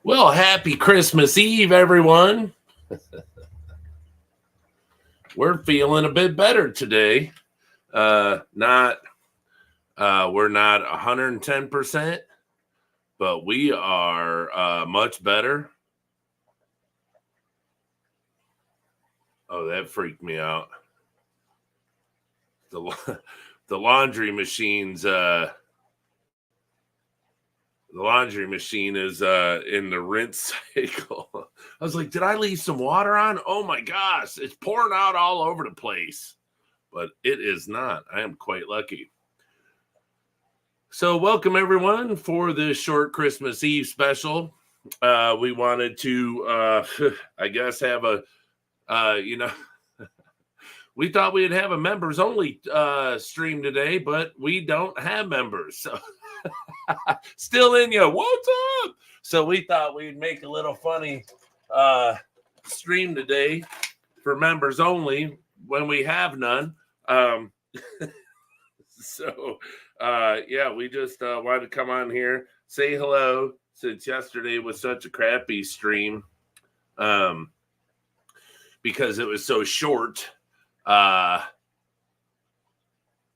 Well, happy Christmas Eve, everyone. We're feeling a bit better today. Not we're not 110%, but we are much better. Oh, that freaked me out. The the laundry machine's the laundry machine is in the rinse cycle. I was like, did I leave some water on? Oh my gosh, it's pouring out all over the place. But it is not. I am quite lucky. So, welcome everyone for this short Christmas Eve special. We wanted to, I guess, have a, you know, we thought we'd have a members only stream today, but we don't have members. So, still in you. What's up? So, we thought we'd make a little funny stream today for members only when we have none. So, yeah, we just wanted to come on here, say hello, since yesterday was such a crappy stream, because it was so short.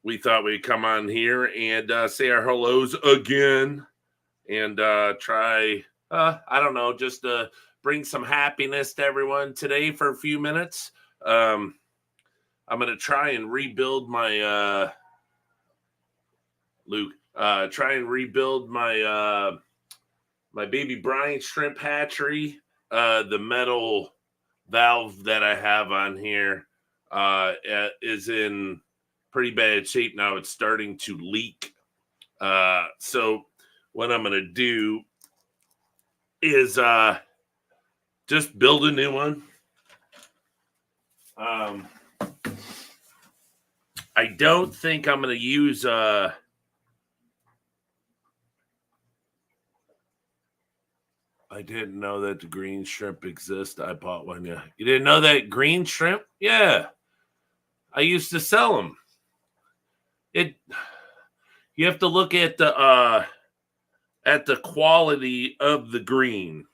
We thought we'd come on here and say our hellos again and try, I don't know, just bring some happiness to everyone today for a few minutes. I'm going to try and rebuild my... Luke, try and rebuild my my baby Bryant shrimp hatchery. The metal valve that I have on here is in pretty bad shape now. It's starting to leak. So what I'm going to do is just build a new one. I don't think I'm going to use... I didn't know that the green shrimp exists. I bought one. Yeah, you didn't know that green shrimp? Yeah, I used to sell them. You have to look at the quality of the green.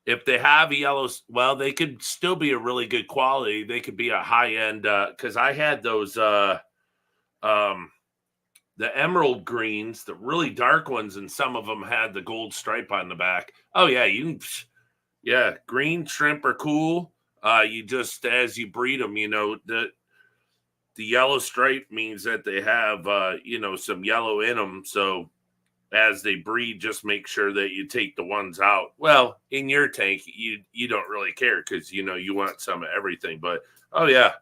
If they have yellow, well, they could still be a really good quality. They could be a high end. Because I had those the emerald greens, the really dark ones, and some of them had the gold stripe on the back. Oh yeah, green shrimp are cool. You just, as you breed them, the yellow stripe means that they have some yellow in them. So as they breed, just make sure that you take the ones out. Well, in your tank, you don't really care because you want some of everything. But oh yeah,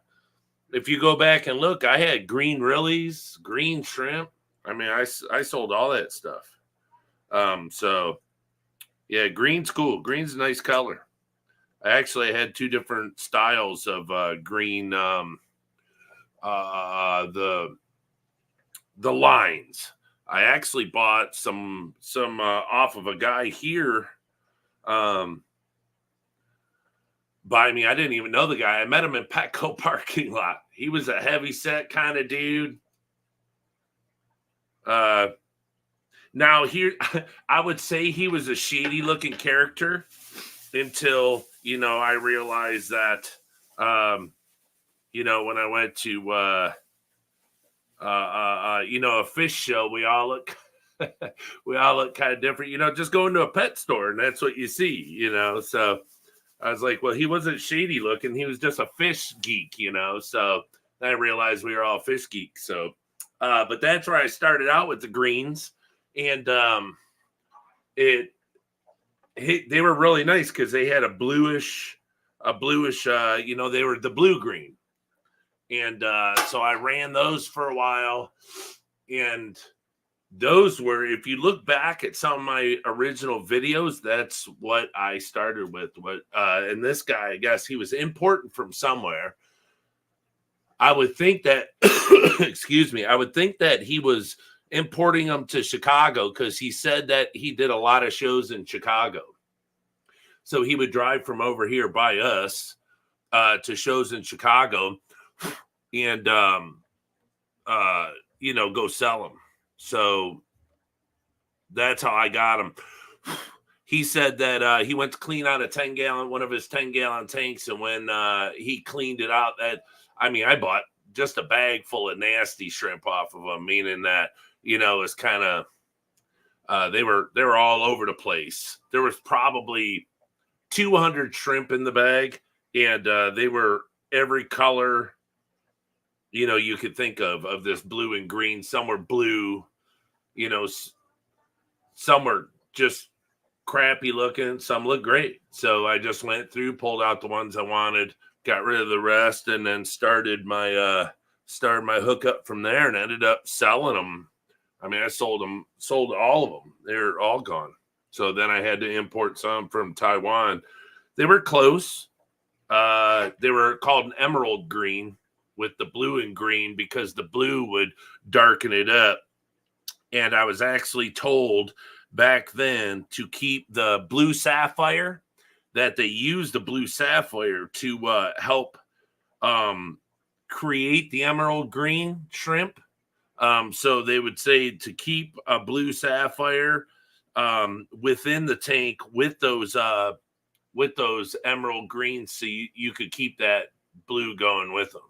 if you go back and look, I had green rillies, green shrimp. I mean, I sold all that stuff. So yeah, green's cool. Green's a nice color. I actually had two different styles of green. The lines. I actually bought some off of a guy here. By me, I didn't even know the guy. I met him in Petco parking lot. He was a heavy set kind of dude. Now here, I would say he was a shady looking character until I realized that when I went to a fish show, we all look kind of different. Just go into a pet store and that's what you see. So I was like, well, he wasn't shady looking. He was just a fish geek, So I realized we were all fish geeks. So, but that's where I started out with the greens, and they were really nice because they had a bluish, they were the blue green, and so I ran those for a while, and those were, if you look back at some of my original videos, that's what I started with. And this guy, I guess he was importing from somewhere. I would think that, excuse me, I would think that he was importing them to Chicago because he said that he did a lot of shows in Chicago. So he would drive from over here by us to shows in Chicago and, go sell them. So that's how I got them. he said that he went to clean out one of his 10-gallon tanks, and when he cleaned it out, I bought just a bag full of nasty shrimp off of them, meaning that it's kind of they were all over the place. There was probably 200 shrimp in the bag, and they were every color you could think of this blue and green. Some were blue, some were just crappy looking, some look great. So I just went through, pulled out the ones I wanted, got rid of the rest, and then started my hookup from there, and ended up selling them. I sold all of them. They're all gone. So then I had to import some from Taiwan. They were close. They were called an emerald green with the blue and green because the blue would darken it up. And I was actually told back then to keep the blue sapphire, that they use the blue sapphire to help create the emerald green shrimp. So they would say to keep a blue sapphire within the tank with those emerald greens, so you could keep that blue going with them.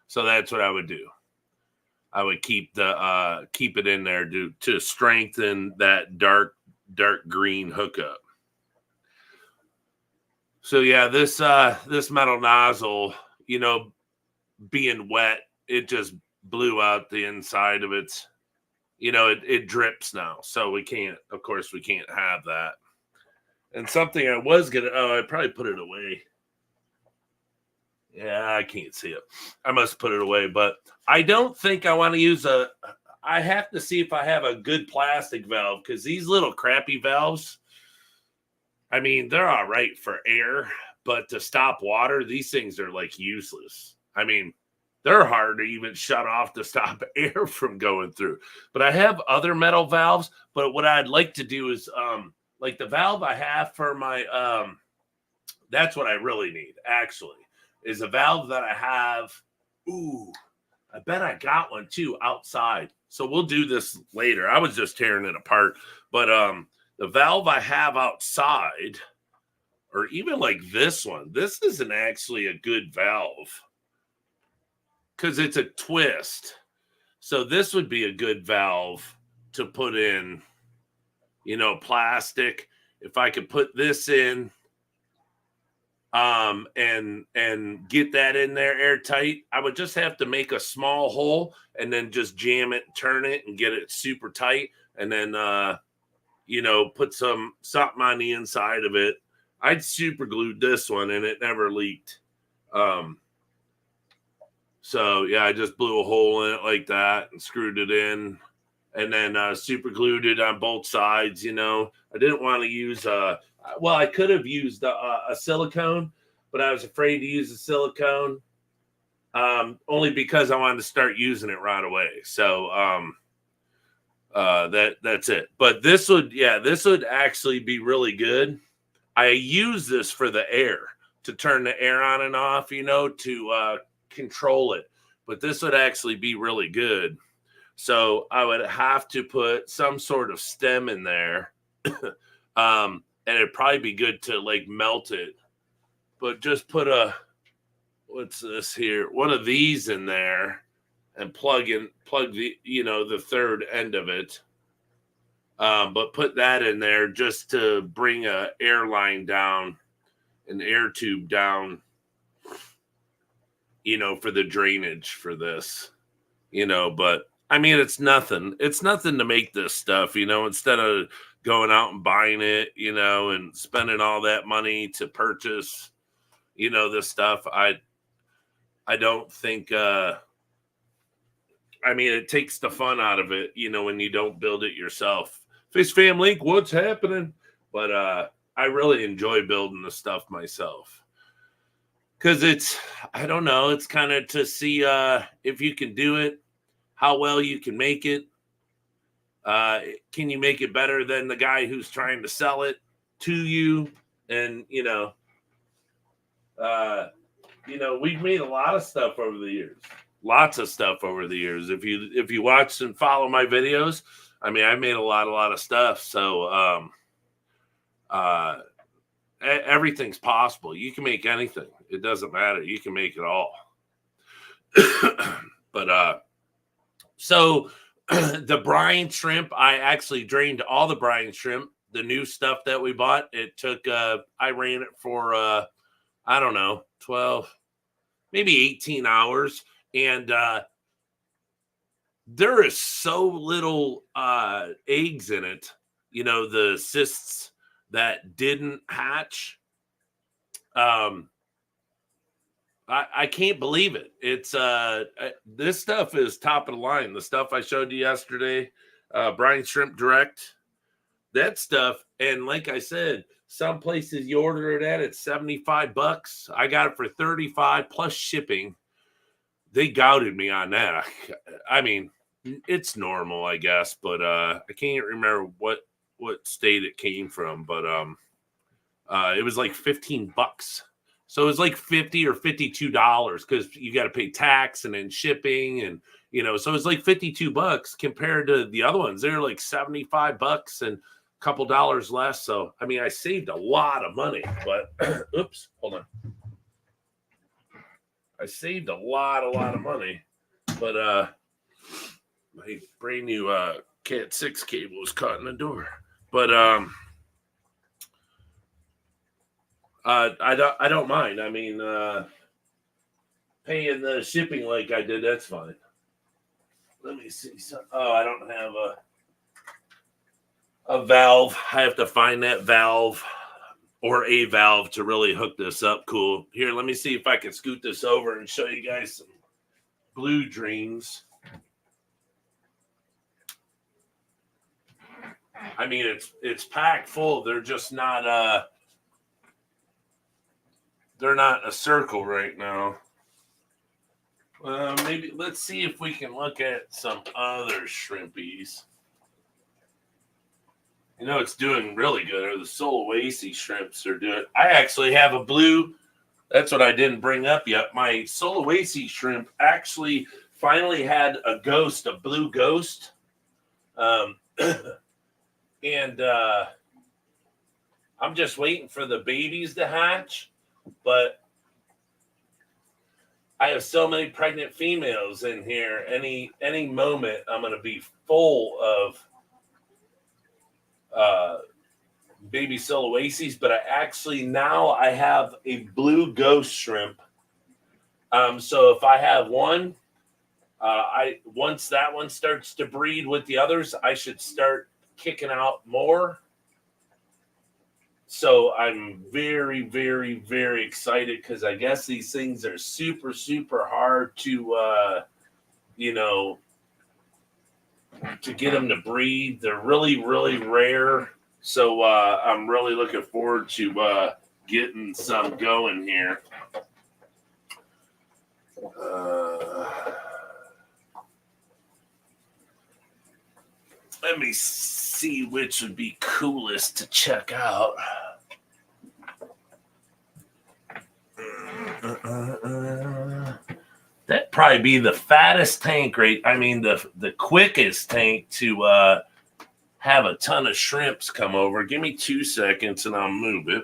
So that's what I would do. I would keep it in there to strengthen that dark green hookup. So yeah, this metal nozzle, being wet, it just blew out the inside of it. It drips now, so we can't have that. And something I was I probably put it away. Yeah, I can't see it. I must put it away, but I don't think I want to use I have to see if I have a good plastic valve, because these little crappy valves, they're all right for air, but to stop water, these things are like useless. They're hard to even shut off to stop air from going through. But I have other metal valves, but what I'd like to do is like the valve I have for my that's what I really need, actually, is a valve that I have. Ooh, I bet I got one too outside. So we'll do this later. I was just tearing it apart. But the valve I have outside, or even like this one, this isn't actually a good valve because it's a twist. So this would be a good valve to put in, plastic. If I could put this in, and get that in there airtight, I would just have to make a small hole and then just jam it, turn it, and get it super tight, and then put something on the inside of it. I'd super glued this one and it never leaked. So yeah, I just blew a hole in it like that and screwed it in, and then super glued it on both sides. I didn't want to use I could have used a silicone, but I was afraid to use a silicone only because I wanted to start using it right away. So that's it. But this would actually be really good. I use this for the air, to turn the air on and off, to control it. But this would actually be really good. So I would have to put some sort of stem in there. And it'd probably be good to like melt it, but just put what's this here? One of these in there and plug the, the third end of it. But put that in there just to bring an airline down, an air tube down, for the drainage for this, but it's nothing. It's nothing to make this stuff, instead of going out and buying it, and spending all that money to purchase, this stuff. I don't think, it takes the fun out of it, when you don't build it yourself. Fish Fam Link, what's happening? But I really enjoy building the stuff myself. Because I don't know, it's kind of to see if you can do it, how well you can make it. Can you make it better than the guy who's trying to sell it to you? And, we've made a lot of stuff over the years. Lots of stuff over the years. If you watch and follow my videos, I made a lot of stuff. So, Everything's possible. You can make anything. It doesn't matter. You can make it all. But so the brine shrimp, I actually drained all the brine shrimp. The new stuff that we bought, it took I ran it for I don't know, 12, maybe 18 hours. And there is so little eggs in it, the cysts that didn't hatch. I can't believe it. It's this stuff is top of the line. The stuff I showed you yesterday, Brine Shrimp Direct, that stuff. And like I said, some places you order it at, it's $75. I got it for 35 plus shipping. They gouged me on that. I mean, it's normal, I guess, but I can't remember what state it came from, but it was like $15. So it was like $50 or $52 because you got to pay tax and then shipping, and so it's like $52 compared to the other ones. They're like $75 and a couple dollars less. So I mean, I saved a lot of money, but oops, hold on. I saved a lot of money, but my brand new Cat 6 cable was caught in the door. But I don't mind. I mean, paying the shipping like I did, that's fine. Let me see. I don't have a valve. I have to find that valve or a valve to really hook this up. Cool. Here, let me see if I can scoot this over and show you guys some Blue Dreams. I mean, it's packed full. They're just not they're not a circle right now. Maybe let's see if we can look at some other shrimpies. It's doing really good. Or the Sulawesi shrimps are doing. I actually have a blue. That's what I didn't bring up yet. My Sulawesi shrimp actually finally had a blue ghost. And I'm just waiting for the babies to hatch. But I have so many pregnant females in here. Any moment, I'm going to be full of baby Soloases. But I have a blue ghost shrimp. So if I have one, once that one starts to breed with the others, I should start kicking out more. So I'm very, very, very excited because I guess these things are super, super hard to, to get them to breed. They're really, really rare. So I'm really looking forward to getting some going here. Let me see which would be coolest to check out. That'd probably be the fattest tank rate. I mean, the quickest tank to have a ton of shrimps come over. Give me 2 seconds and I'll move it.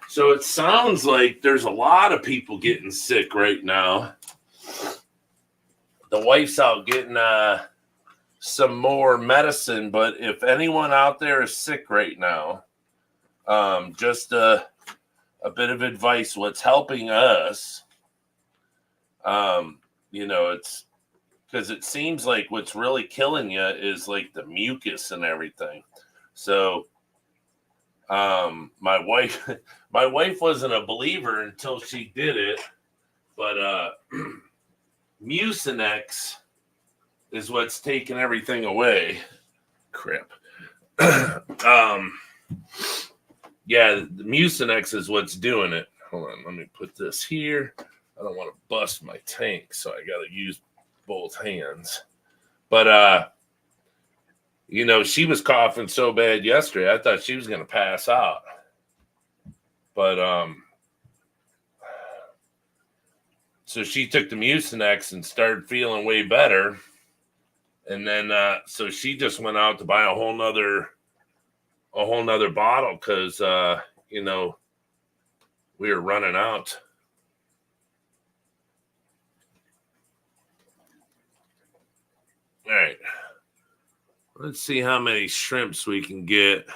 So it sounds like there's a lot of people getting sick right now. The wife's out getting some more medicine, but if anyone out there is sick right now, just a bit of advice. What's helping us, it's because it seems like what's really killing you is like the mucus and everything. So my wife wasn't a believer until she did it, but Mucinex is what's taking everything away. Crap. Yeah, the Mucinex is what's doing it. Hold on, let me put this here. I don't want to bust my tank, so I got to use both hands. But she was coughing so bad yesterday, I thought she was going to pass out. But so she took the Mucinex and started feeling way better. And then so she just went out to buy a whole nother bottle because you know, we were running out. All right. Let's see how many shrimps we can get.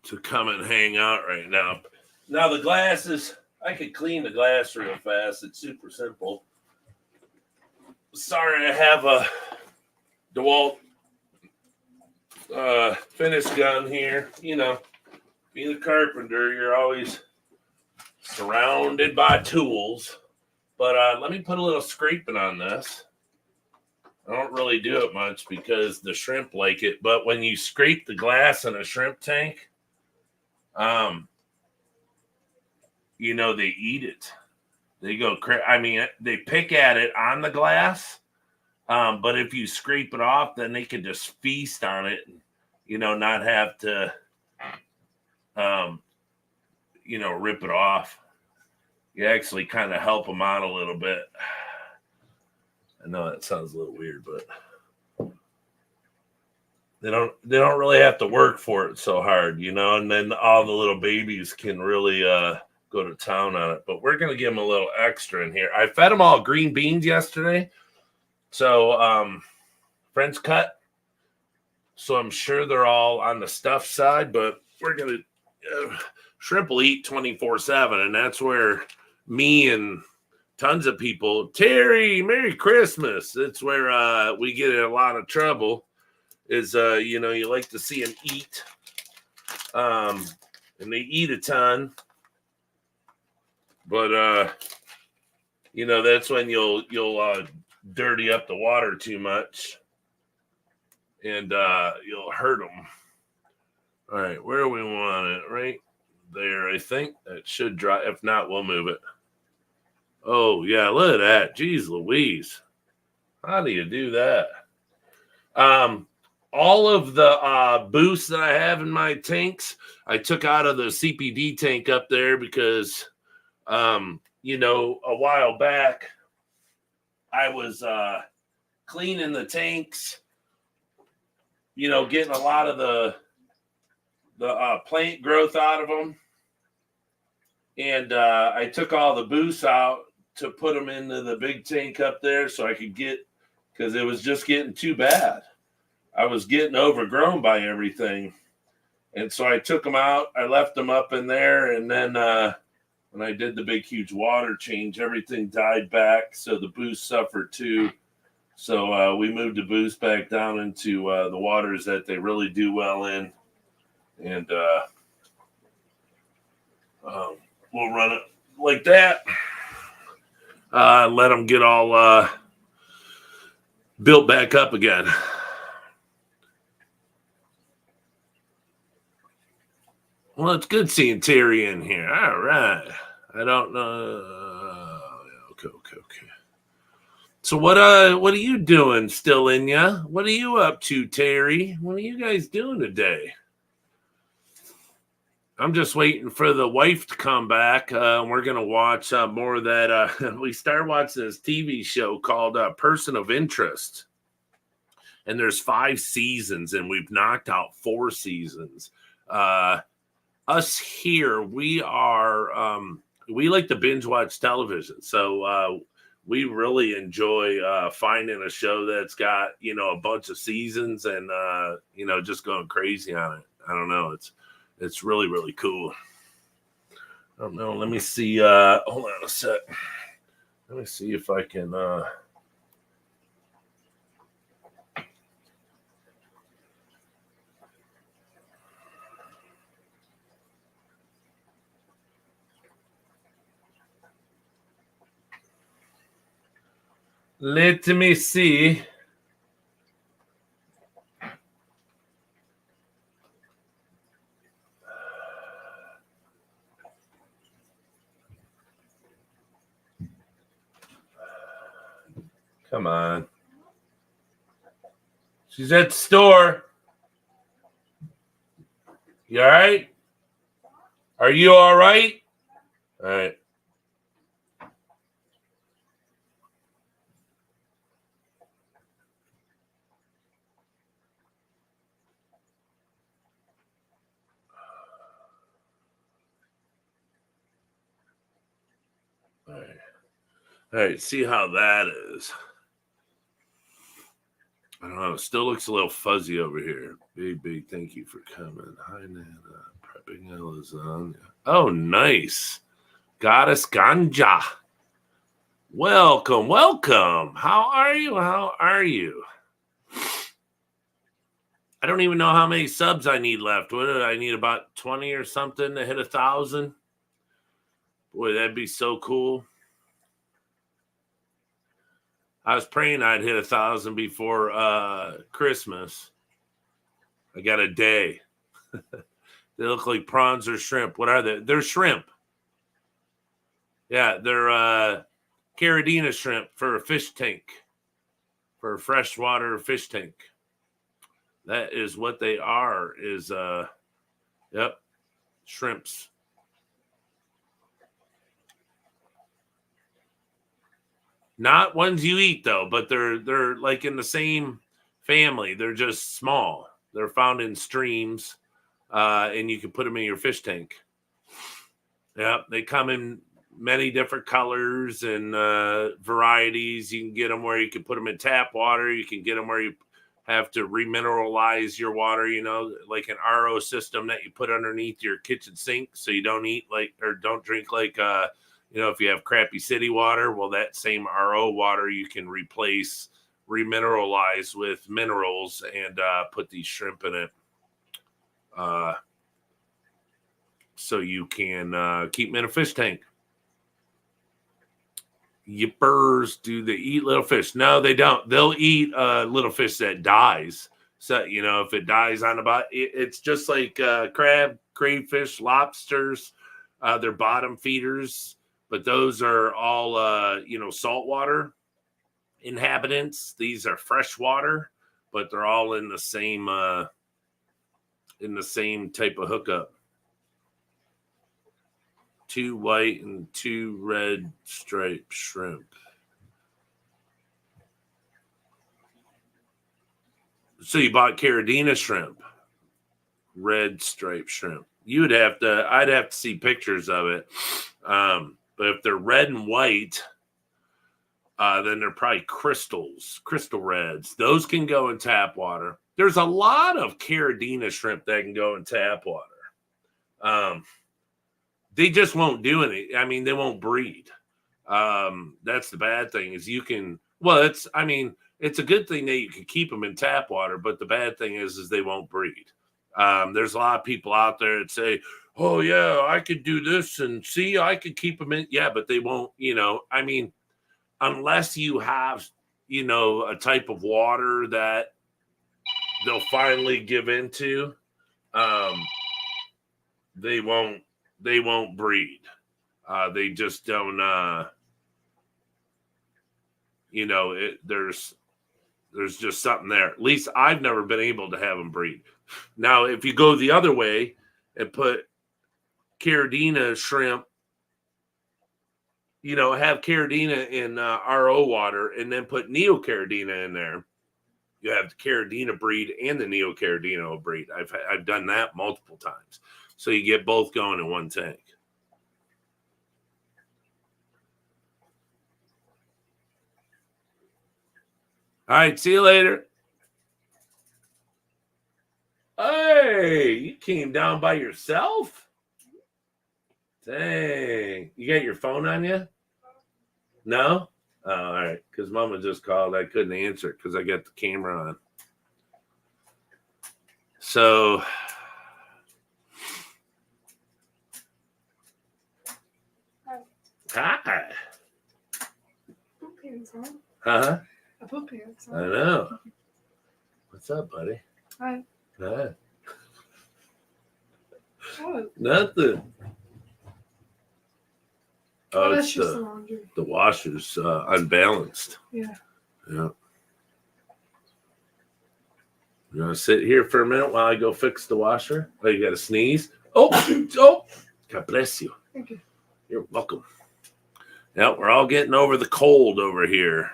To come and hang out right now. Now the glasses, I could clean the glass real fast. It's super simple. Sorry, I have a DeWalt finish gun here. You know, being a carpenter, you're always surrounded by tools. But let me put a little scraping on this. I don't really do it much because the shrimp like it. But when you scrape the glass in a shrimp tank, you know, they eat it. They go I mean, they pick at it on the glass. But if you scrape it off, then they can just feast on it and, you know, not have to, you know, rip it off. You actually kind of help them out a little bit. I know that sounds a little weird, but they don't really have to work for it so hard, you know, and then all the little babies can really go to town on it. But we're going to give them a little extra in here. I fed them all green beans yesterday. So French cut. So I'm sure they're all on the stuffed side, but we're going to shrimp will eat 24/7. And that's where me and tons of people, Terry, Merry Christmas. It's where we get in a lot of trouble is, you know, you like to see them eat. And they eat a ton. But, you know, that's when you'll dirty up the water too much. And you'll hurt them. All right, where do we want it? Right there, I think. That should dry. If not, we'll move it. Oh, yeah, look at that. Jeez Louise. How do you do that? All of the boosts that I have in my tanks, I took out of the CPD tank up there because, you know, a while back, I was cleaning the tanks, you know, getting a lot of the plant growth out of them. And I took all the boosts out to put them into the big tank up there so I could get, because it was just getting too bad. I was getting overgrown by everything. And so I took them out. I left them up in there. And then when I did the big, huge water change, everything died back. So the boost suffered too. So we moved the boost back down into the waters that they really do well in. And we'll run it like that. Let them get all built back up again. Well, it's good seeing Terry in here. All right. I don't know. Okay. So what are you doing still in ya? What are you up to, Terry? What are you guys doing today? I'm just waiting for the wife to come back. We're going to watch more of that. We started watching this TV show called Person of Interest. And there's 5 seasons, and we've knocked out 4 seasons. Us here, we are, we like to binge watch television. So we really enjoy finding a show that's got, you know, a bunch of seasons and, you know, just going crazy on it. I don't know. It's really, really cool. I don't know. Let me see. Hold on a sec. Let me see if I can. Let me see. Come on. She's at the store. You all right? Are you all right? All right. All right, see how that is. I don't know. It still looks a little fuzzy over here. Big thank you for coming. Hi, Nana. Prepping a lasagna. Oh, nice. Goddess Ganja. Welcome. How are you? I don't even know how many subs I need left. What did I need? About 20 or something to hit 1,000? Boy, that'd be so cool. I was praying I'd hit 1,000 before Christmas. I got a day. They look like prawns or shrimp. What are they? They're shrimp. Yeah, they're Caridina shrimp for a fish tank, for a freshwater fish tank. That is what they are, yep, shrimps. Not ones you eat, though, but they're like in the same family. They're just small. They're found in streams, and you can put them in your fish tank. Yep, they come in many different colors and varieties. You can get them where you can put them in tap water. You can get them where you have to remineralize your water, like an RO system that you put underneath your kitchen sink so you don't eat don't drink like if you have crappy city water. Well, that same RO water you can remineralize with minerals and put these shrimp in it. So you can keep them in a fish tank. Yippers, do they eat little fish? No, they don't. They'll eat little fish that dies. So, if it dies on about, it's just like crab, crayfish, lobsters. They're bottom feeders, but those are all, saltwater inhabitants. These are freshwater, but they're all in the same type of hookup. 2 white and 2 red striped shrimp. So you bought Caridina shrimp, red striped shrimp. I'd have to see pictures of it. But if they're red and white, then they're probably crystal reds. Those can go in tap water. There's a lot of Caridina shrimp that can go in tap water. They just won't do anything. I mean, they won't breed. That's the bad thing is it's a good thing that you can keep them in tap water, but the bad thing is they won't breed. There's a lot of people out there that say, oh yeah, I could do this and see, I could keep them in. Yeah, but they won't, unless you have, a type of water that they'll finally give into, they won't breed. They just don't, there's just something there. At least I've never been able to have them breed. Now, if you go the other way and put Caridina shrimp, have Caridina in RO water and then put Neocaridina in there, you have the Caridina breed and the Neocaridina breed. I've done that multiple times. So you get both going in one tank. All right, see you later. Hey, you came down by yourself? Dang. You got your phone on you? No? Oh, all right. Because Mama just called. I couldn't answer it because I got the camera on. So... Hi. Poop pants on. Huh? I poop pants on. I know. What's up, buddy? Hi. Hi. What? Nothing. Oh, that's it's just the laundry. The washer's unbalanced. Yeah. Yeah. You want to sit here for a minute while I go fix the washer? Oh, you got to sneeze? Oh, God bless you. Thank you. You're welcome. Yeah, we're all getting over the cold over here.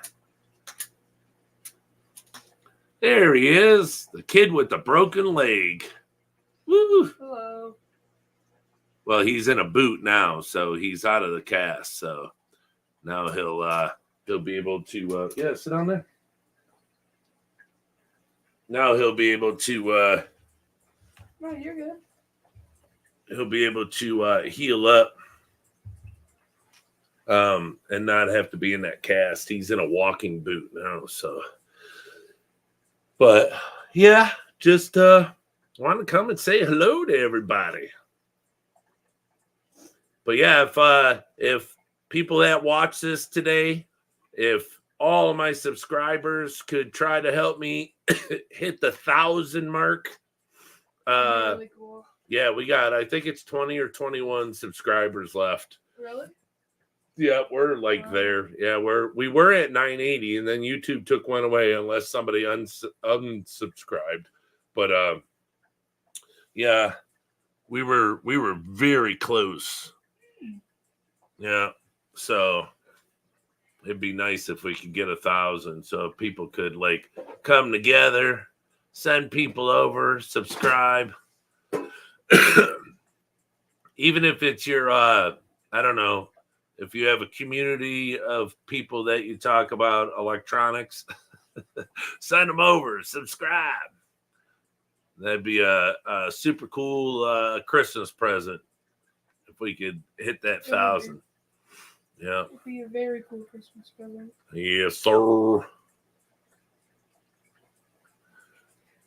There he is, the kid with the broken leg. Woo! Hello. Well, he's in a boot now, so he's out of the cast. So Now he'll be able to sit down there. Now he'll be able to No, you're good. he'll be able to heal up and not have to be in that cast. He's in a walking boot now, so but yeah, just want to come and say hello to everybody. But yeah, if people that watch this today, if all of my subscribers could try to help me hit the 1,000 mark, Really cool. yeah, we got, I think it's 20 or 21 subscribers left. Really? Yeah, we're like Wow. there. Yeah, we were at 980, and then YouTube took one away unless somebody unsubscribed. But yeah, we were very close. Yeah, so it'd be nice if we could get 1,000, so people could like come together, send people over, subscribe. Even if it's your I don't know, if you have a community of people that you talk about electronics, send them over, subscribe. That'd be a super cool Christmas present if we could hit that 1,000. Yeah. It'd be a very cool Christmas present. Yes, sir.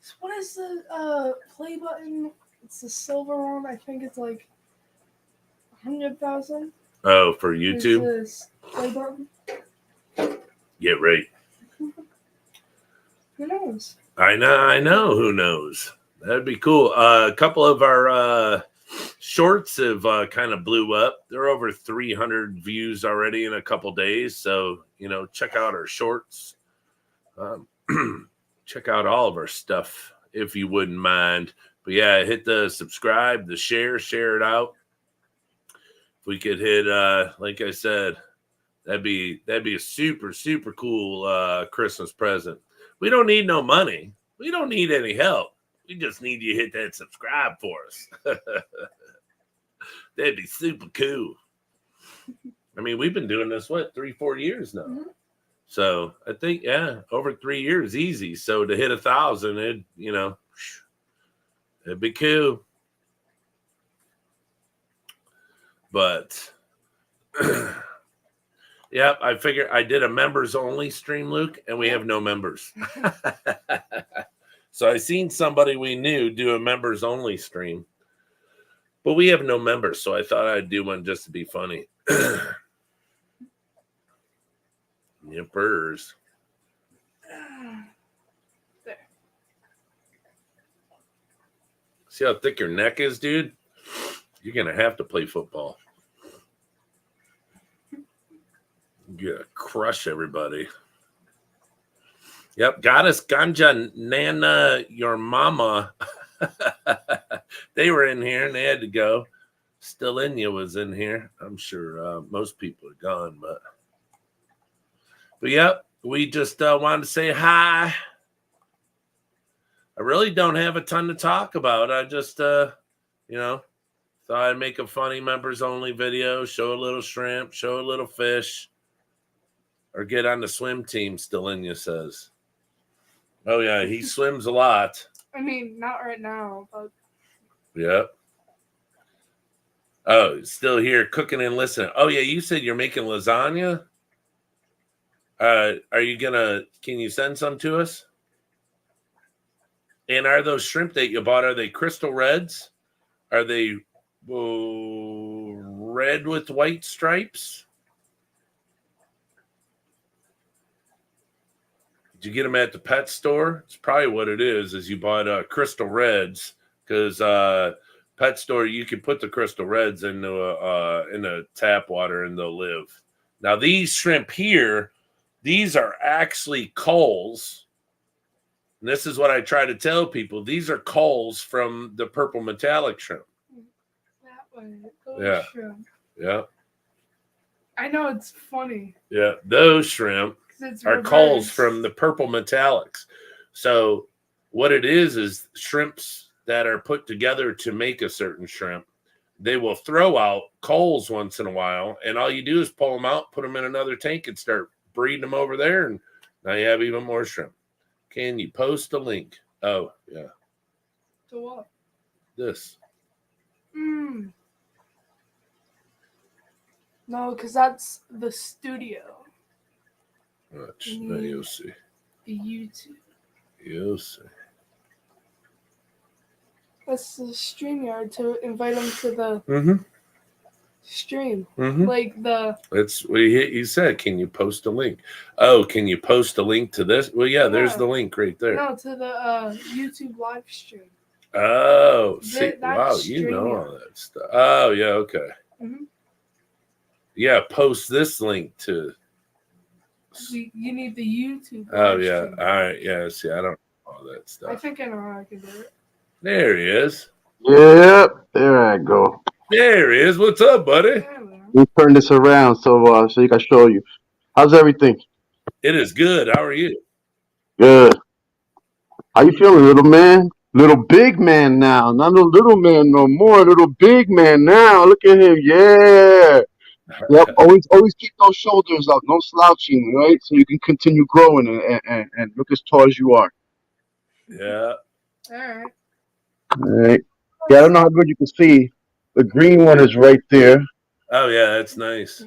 So what is the play button? It's the silver one. I think it's like 100,000. Oh, for YouTube? This play button. Get right. Who knows? I know. Who knows? That'd be cool. A couple of our shorts have kind of blew up. They're over 300 views already in a couple days. So, check out our shorts. Check out all of our stuff if you wouldn't mind. But yeah, hit the subscribe, the share it out. If we could hit, like I said, that'd be a super, super cool Christmas present. We don't need no money. We don't need any help. We just need you to hit that subscribe for us. That'd be super cool. I mean, we've been doing this, 3-4 years now. Mm-hmm. So I think, over 3 years, easy. So to hit 1,000, it'd be cool. But yeah, I figured I did a members only stream, Luke, and we have no members. So I seen somebody we knew do a members only stream, but we have no members. So I thought I'd do one just to be funny. Yippers. There. See how thick your neck is, dude? You're going to have to play football. You're going to crush everybody. Yep, Goddess Ganja Nana, your mama. They were in here and they had to go. Still Inya was in here. I'm sure most people are gone, but yep, we just wanted to say hi. I really don't have a ton to talk about. I just, thought I'd make a funny members only video, show a little shrimp, show a little fish, or get on the swim team, Stelinia says. Oh, yeah, he swims a lot. I mean, not right now, but Yep. Oh, still here cooking and listening. Oh, yeah, you said you're making lasagna? Can you send some to us? And are those shrimp that you bought, are they crystal reds? Are they red with white stripes? Did you get them at the pet store? It's probably what it is you bought crystal reds, because pet store, you can put the crystal reds into a tap water and they'll live. Now, these shrimp here, these are actually culls. And this is what I try to tell people. These are culls from the purple metallic shrimp. that way. Yeah. Shrimp. Yeah. I know it's funny. Yeah. Those shrimp It's are culls from the purple metallics. So what it is shrimps that are put together to make a certain shrimp. they will throw out culls once in a while, and all you do is pull them out, put them in another tank, and start breeding them over there, and now you have even more shrimp. Can you post a link? Oh, yeah. To what? This. No, because that's the studio. Watch. Now you'll see. The YouTube. You'll see. That's the StreamYard to invite them to the stream. Like the. That's what he said. Can you post a link? Oh, can you post a link to this? Well, yeah, there's the link right there. No, to the YouTube live stream. Oh, see, wow, stream, you know all that stuff. Oh, yeah, okay. Yeah, post this link to. You need the YouTube. Oh, yeah. Stream. All right. Yeah, see, I don't know all that stuff. I think I know how I can do it. There he is. Yep, there I go. There he is. What's up, buddy? We turn this around so you can show you. How's everything? It is good. How are you? Good. How you feeling, little man? Little big man now. Not a little man no more. Little big man now. Look at him. Yeah. Yep. Always keep those shoulders up. No slouching, right? So you can continue growing and look as tall as you are. Yeah. All right. Yeah, I don't know how good you can see. The green one is right there. Oh yeah, that's nice.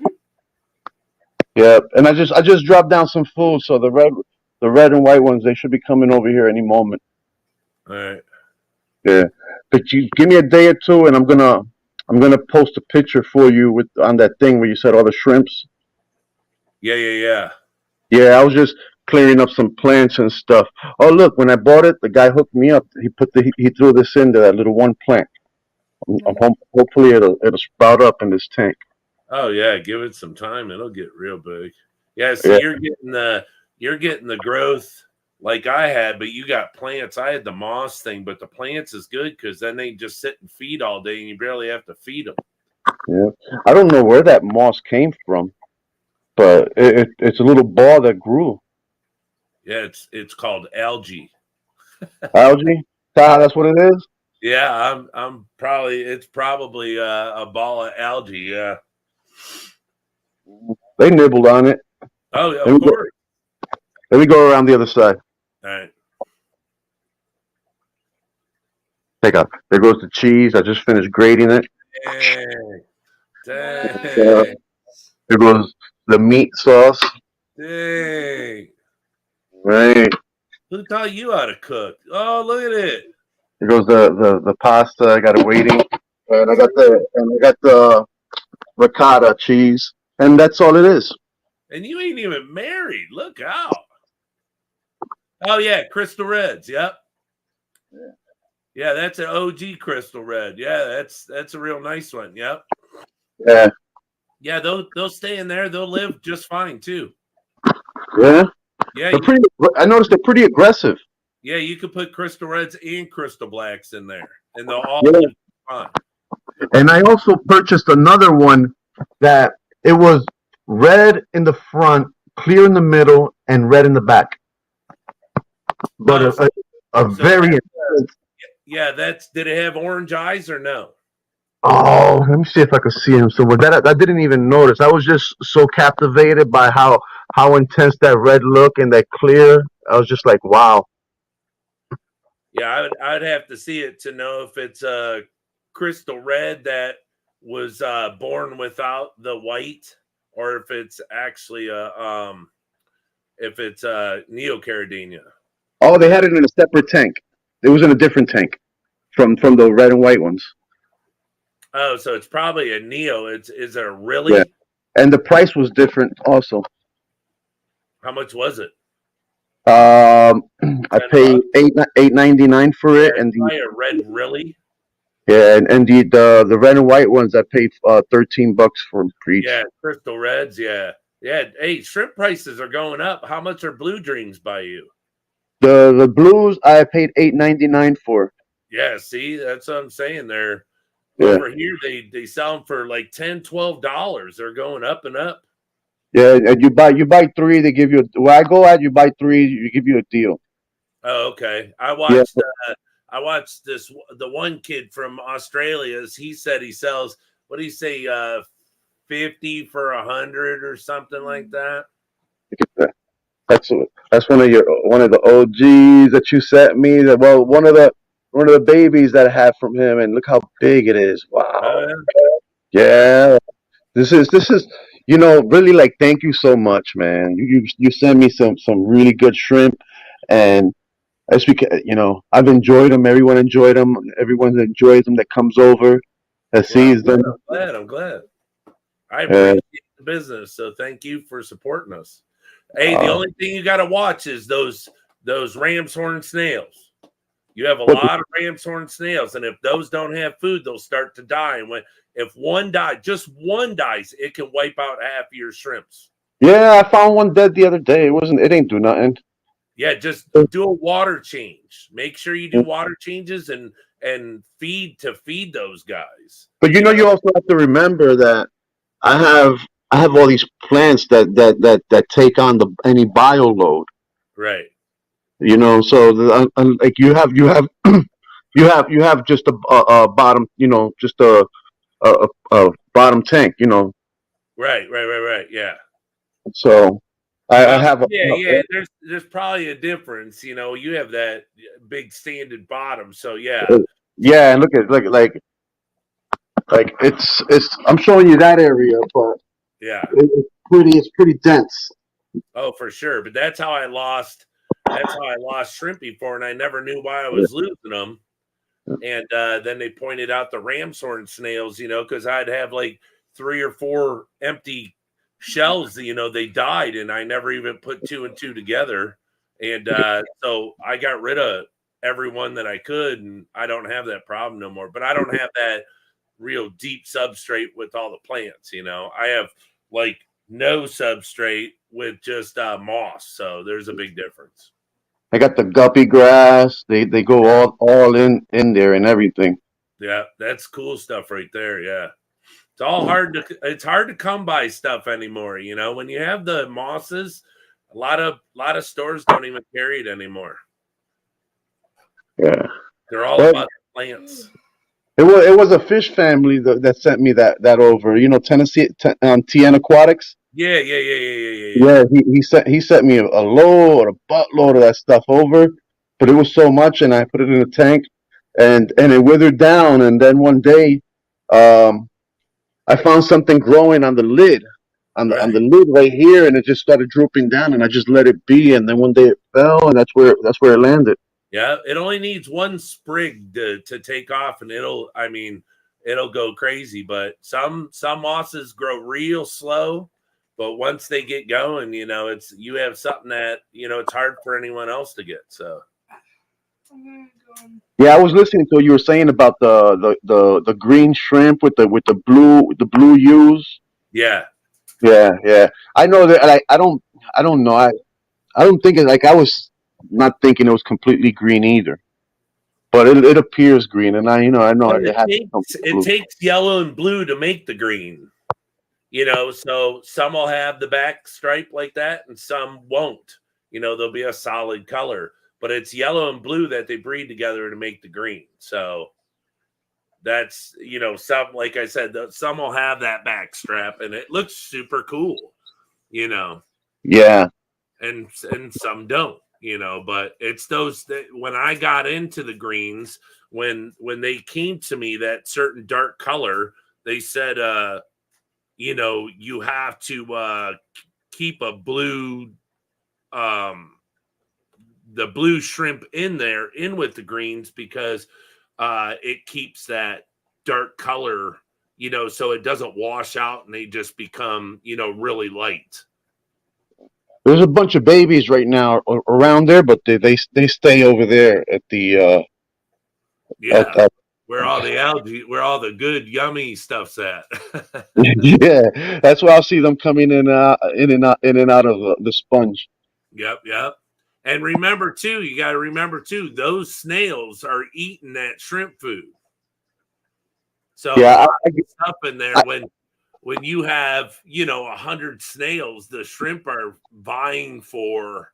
Yeah, and I just dropped down some food, so the red and white ones, they should be coming over here any moment. All right. Yeah, but you give me a day or two, and I'm gonna post a picture for you on that thing where you said all the shrimps. Yeah. Yeah, I was just clearing up some plants and stuff. Oh look, when I bought it, the guy hooked me up. He threw this into that little one plant. Hopefully it'll sprout up in this tank. Oh yeah, give it some time, it'll get real big. Yeah, so you're getting the growth like I had, but you got plants. I had the moss thing, but the plants is good because then they just sit and feed all day, and you barely have to feed them. Yeah, I don't know where that moss came from, but it's a little ball that grew. Yeah, it's called algae. Algae? That's what it is? Yeah, it's probably a ball of algae, yeah. They nibbled on it. Oh, yeah, of course. Let me go around the other side. All right. There goes the cheese. I just finished grating it. Dang. There goes the meat sauce. Dang. Right. Who taught you how to cook? Oh, look at it. There goes the pasta. I got it waiting, and I got the ricotta cheese, and that's all it is. And you ain't even married. Look out. Oh yeah, Crystal Reds. Yep. Yeah, that's an OG Crystal Red. Yeah, that's a real nice one. Yep. Yeah. Yeah, they'll stay in there. They'll live just fine too. Yeah. Yeah. I noticed they're pretty aggressive. Yeah, you could put Crystal Reds and Crystal Blacks in there, and they'll all live fine. And I also purchased another one that it was red in the front, clear in the middle, and red in the back. But very. Yeah, did it have orange eyes or no? Oh, let me see if I can see him somewhere. That I didn't even notice. I was just so captivated by how intense that red look and that clear. I was just like, wow. Yeah, I'd have to see it to know if it's a Crystal Red that was born without the white, or if it's actually Neocaridina. Oh, they had it in a separate tank. It was in a different tank from the red and white ones. Oh, so it's probably a Neo. Is it a really? Yeah. And the price was different also. How much was it? I paid $8.99 for it, and a red really. Yeah, and the red and white ones I paid $13 for each. Yeah, Crystal Reds. Yeah. Hey, shrimp prices are going up. How much are Blue Dreams by you? The blues I paid $8.99 for. Yeah, see, that's what I'm saying. They're over here. They sell them for like $10, $12. They're going up and up. Yeah, and you buy three, they give you. Where I go at, you buy three, you give you a deal. Oh, okay. I watched I watched the one kid from Australia. He said he sells, what do you say, 50 for 100 or something like that. That's one of the OGs that you sent me. Well, one of the babies that I have from him, and look how big it is. Wow. Yeah. This is really, like, thank you so much, man. You sent me some really good shrimp, and that's because I've enjoyed them. Everyone enjoyed them. Everyone enjoys them that comes over that sees them. I'm glad. I appreciate the business, so thank you for supporting us. Hey, the only thing you got to watch is those ram's horn snails. You have a lot of ram's horn snails, and if those don't have food, they'll start to die. And if one dies, just one dies, it can wipe out half your shrimps. Yeah, I found one dead the other day. It ain't do nothing. Yeah, just do a water change. Make sure you do water changes and feed those guys. But you also have to remember that I have all these plants that take on any bio load. Right. So like you have you have just a bottom, just a bottom tank, Right. Yeah. So I have There's probably a difference, You have that big standard bottom, so yeah. Yeah, and look at like it's I'm showing you that area, but yeah, it's pretty dense. Oh, for sure. But that's how I lost shrimp before, and I never knew why I was losing them. And then they pointed out the ram's horn snails, because I'd have like 3 or 4 empty shells, they died, and I never even put 2 and 2 together. And so I got rid of everyone that I could, and I don't have that problem no more. But I don't have that real deep substrate with all the plants, I have like no substrate with just moss, so there's a big difference. I got the guppy grass. They go all in there and everything. Yeah, that's cool stuff right there. Yeah, it's hard to come by stuff anymore. When you have the mosses, a lot of stores don't even carry it anymore. Yeah, they're all about the plants. It was a fish family that sent me that over. Tennessee TN Aquatics. Yeah. Yeah, he sent me a load, a buttload of that stuff over, but it was so much, and I put it in a tank, and it withered down. And then one day, I found something growing on the lid, on the lid right here, and it just started drooping down, and I just let it be. And then one day it fell, and that's where it landed. Yeah, it only needs one sprig to take off, and it'll go crazy. But some mosses grow real slow, but once they get going, you have something that it's hard for anyone else to get. So yeah, I was listening to what you were saying about the green shrimp with the blue hues. Yeah. I know that. I don't know. I don't think it, like I was not thinking it was completely green either, but it appears green, and I know it takes yellow and blue to make the green. So some will have the back stripe like that, and some won't. There'll be a solid color, but it's yellow and blue that they breed together to make the green. So that's some, like I said, some will have that back strap, and it looks super cool. Yeah, and some don't. But it's those that when I got into the greens, when they came to me that certain dark color, they said, you have to keep a blue, the blue shrimp in with the greens, because it keeps that dark color, so it doesn't wash out and they just become, really light. There's a bunch of babies right now around there, but they stay over there at the where all the algae, where all the good yummy stuff's at. Yeah, that's where I'll see them coming in and out of the sponge. Yep. And remember too, you got to remember too, those snails are eating that shrimp food. So yeah, stuff in there when you have 100 snails, the shrimp are vying for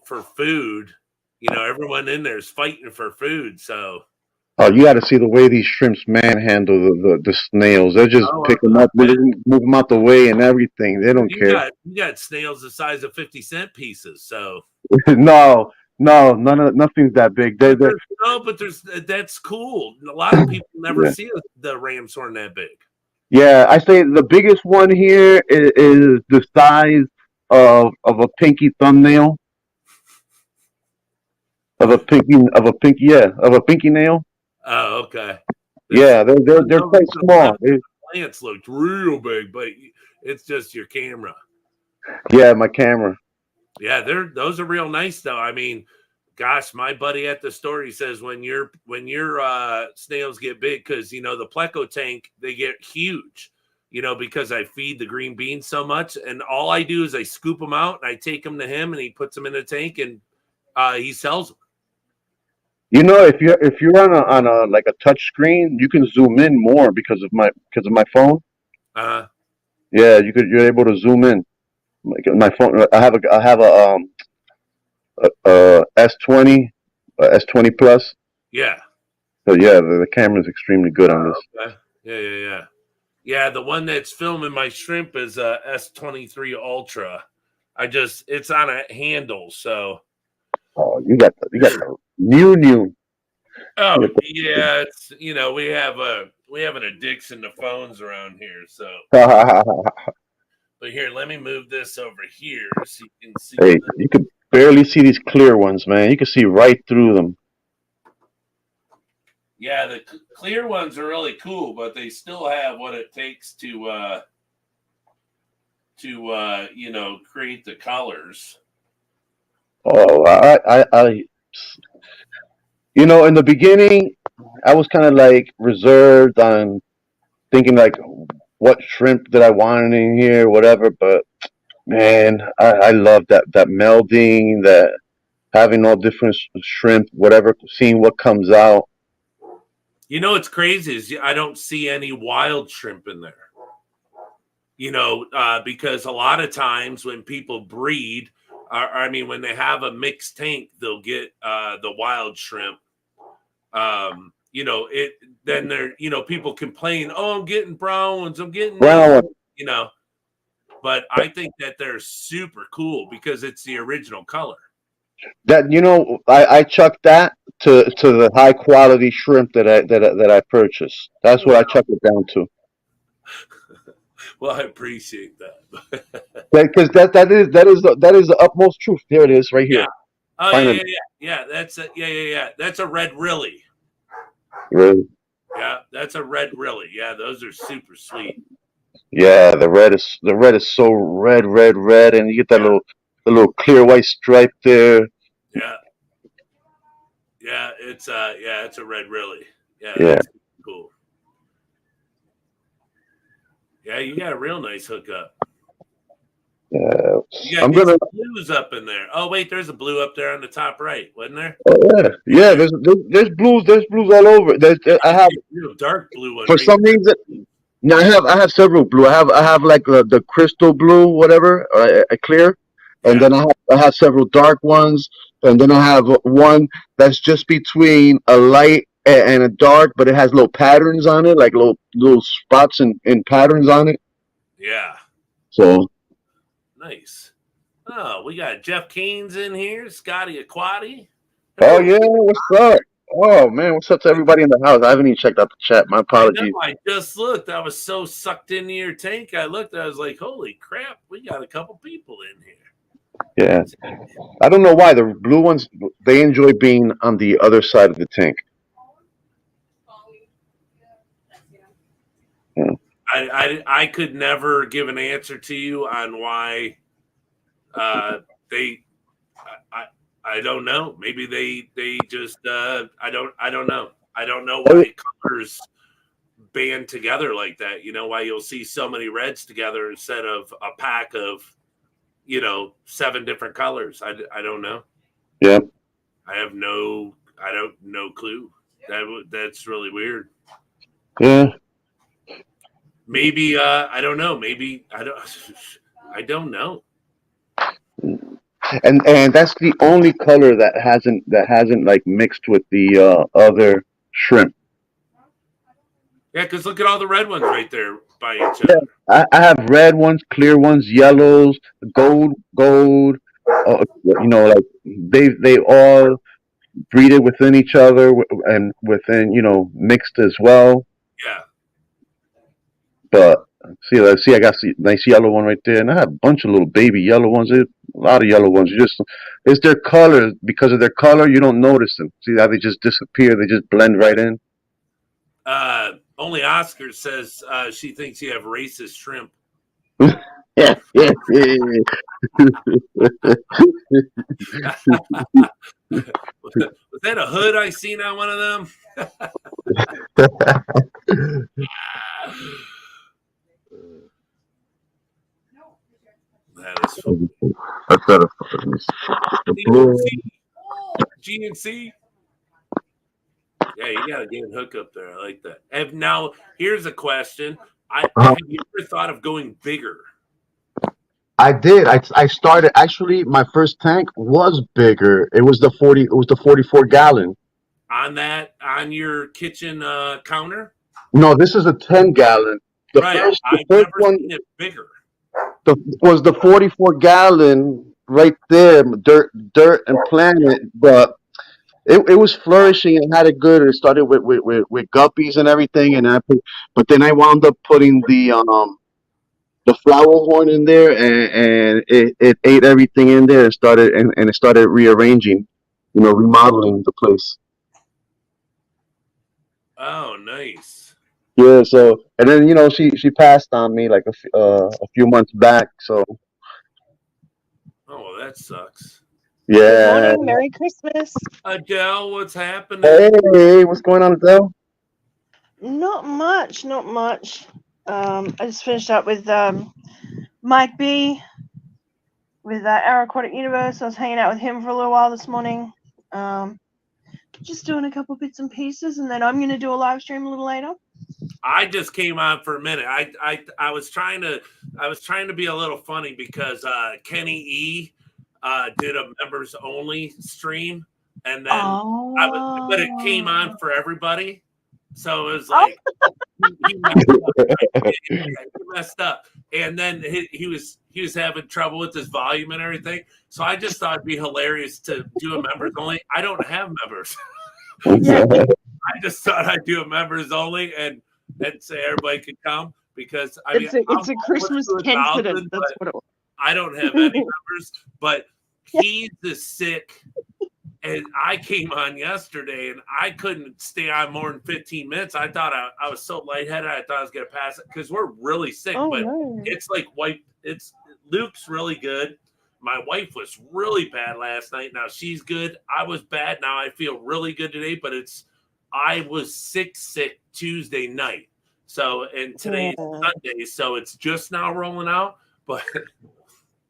for food, You know, everyone in there is fighting for food. So, Oh, you got to see the way these shrimps manhandle the snails. They just oh, pick them I up, they bet. move them out the way and everything. They don't You care. got snails the size of 50-cent pieces. So, No, no, nothing's that big. but there's that's cool. A lot of people never Yeah, see the ram's horn that big. yeah. I say the biggest one here is the size of a pinky thumbnail, of a pinky nail. Oh, okay. This Yeah, they're those quite small. plants looked real big, but it's just your camera. Yeah, my camera. Yeah, those are real nice though. I mean, gosh, my buddy at the store, he says when your snails get big, because you know the pleco tank, they get huge, you know, because I feed the green beans so much, and all I do is I scoop them out and I take them to him, and he puts them in a tank and he sells them. You know, if you're on a like a touch screen, you can zoom in more because of my phone. Uh, Yeah, you're able to zoom in. Like my phone, I have a S20, S20 plus. yeah. So yeah, the camera is extremely good on this. Okay. Yeah. Yeah, the one that's filming my shrimp is a S23 Ultra. It's on a handle, so. Oh, you got the new. Oh yeah, it's we have an addiction to phones around here. So, but here, let me move this over here so you can see. Hey, you could barely see these clear ones, man. You can see right through them. Yeah, the clear ones are really cool, but they still have what it takes to create the colors. Oh, in the beginning, I was kind of like reserved on thinking like what shrimp that I wanted in here, whatever. But man, I love that melding, that having all different shrimp, whatever, seeing what comes out. You know what's crazy is I don't see any wild shrimp in there. Because a lot of times when people breed, when they have a mixed tank, they'll get the wild shrimp. Then people complain, oh, I'm getting brown ones, I'm getting Brown these, but I think that they're super cool because it's the original color. that I chuck that to the high quality shrimp that I purchase. That's what I chuck it down to. Well, I appreciate that. Because that is the utmost truth. There it is, right here. Yeah. Oh Finally. yeah. That's That's a red Rilly. Really? Yeah, that's a red Rilly. Yeah, those are super sweet. Yeah, the red is so red, and you get that little clear white stripe there. Yeah. Yeah, it's a red Rilly. Yeah, Yeah. that's cool. Yeah, you got a real nice hookup. Yeah. You got these blues up in there. Oh wait, there's a blue up there on the top right, wasn't there? Oh yeah. There's blues all over. I have dark blue one. For right some reason. No, I have several blue. I have like the crystal blue, whatever, a clear, and then I have several dark ones, and then I have one that's just between a light and a dark, but it has little patterns on it, like little spots and patterns on it. Yeah. So nice. Oh, we got Jeff Canes in here, Scotty Aquati. Oh yeah, what's up? Oh man, what's up to everybody in the house? I haven't even checked out the chat. My apologies. I just looked. I was so sucked into your tank. I looked. I was like, "Holy crap! We got a couple people in here." Yeah, I don't know why the blue ones. They enjoy being on the other side of the tank. Yeah. I could never give an answer to you on why they. I don't know. Maybe they just I don't know. I don't know why colors band together like that. You know why you'll see so many reds together instead of a pack of 7 different colors. I don't know. Yeah. I have no clue. That's really weird. Yeah. Maybe I don't know. Maybe I don't know. and that's the only color that hasn't like mixed with the other shrimp. Yeah, because look at all the red ones right there by each other. I have red ones, clear ones, yellows, gold. Like they all breeded within each other and within mixed as well. Yeah. But see, I got nice yellow one right there, and I have a bunch of little baby yellow ones. A lot of yellow ones. It's their color. Because of their color, you don't notice them. See how they just disappear? They just blend right in. Only Oscar says she thinks you have racist shrimp. Yeah, yeah, yeah. Was that a hood I seen on one of them? That is funny. That's better. GNC. Yeah, you got a game hook up there. I like that. Now, here's a question. Have you ever thought of going bigger? I did. I started actually. My first tank was bigger. It was the 40. It was the 44-gallon. On your kitchen counter? No, this is a 10-gallon. I've never seen it bigger. Was the 44-gallon right there? Dirt and Planet, but it was flourishing and had it good. It started with guppies and everything, but then I wound up putting the flower horn in there, and it ate everything in there and it started rearranging, remodeling the place. Oh, nice. Yeah. So, and then she passed on me like a few months back. So. Oh, well, that sucks. Yeah. Good morning. Merry Christmas. Adele, what's happening? Hey, what's going on, Adele? Not much. I just finished up with Mike B with Our Aquatic Universe. I was hanging out with him for a little while this morning. Just doing a couple bits and pieces, and then I'm going to do a live stream a little later. I just came on for a minute. I was trying to be a little funny because Kenny E did a members only stream, and then but it came on for everybody, so it was like he messed up, and then he was having trouble with his volume and everything. So I just thought it'd be hilarious to do a members only. I don't have members. So I just thought I'd do a members only and say everybody could come because it's a Christmas incident. That's what it was. I don't have any members, but he's sick. And I came on yesterday and I couldn't stay on more than 15 minutes. I thought I was so lightheaded. I thought I was going to pass it because we're really sick. But it's like Luke's really good. My wife was really bad last night. Now she's good. I was bad. Now I feel really good today. But I was sick Tuesday night. So, and today's Sunday. So it's just now rolling out. But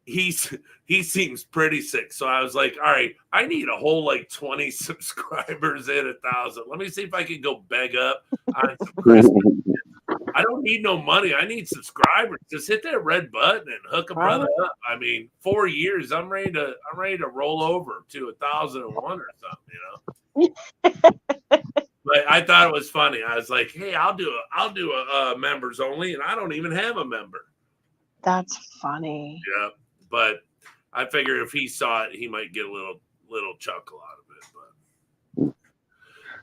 he seems pretty sick. So I was like, all right, I need a whole 20 subscribers at 1,000. Let me see if I can go beg up on some Christmas. I don't need no money. I need subscribers. Just hit that red button and hook a brother up. I mean, 4 years, I'm ready to roll over to 1,001 or something, But I thought it was funny. I was like, hey, I'll do a members only, and I don't even have a member. That's funny. Yeah. But I figured if he saw it, he might get a little chuckle out of it. But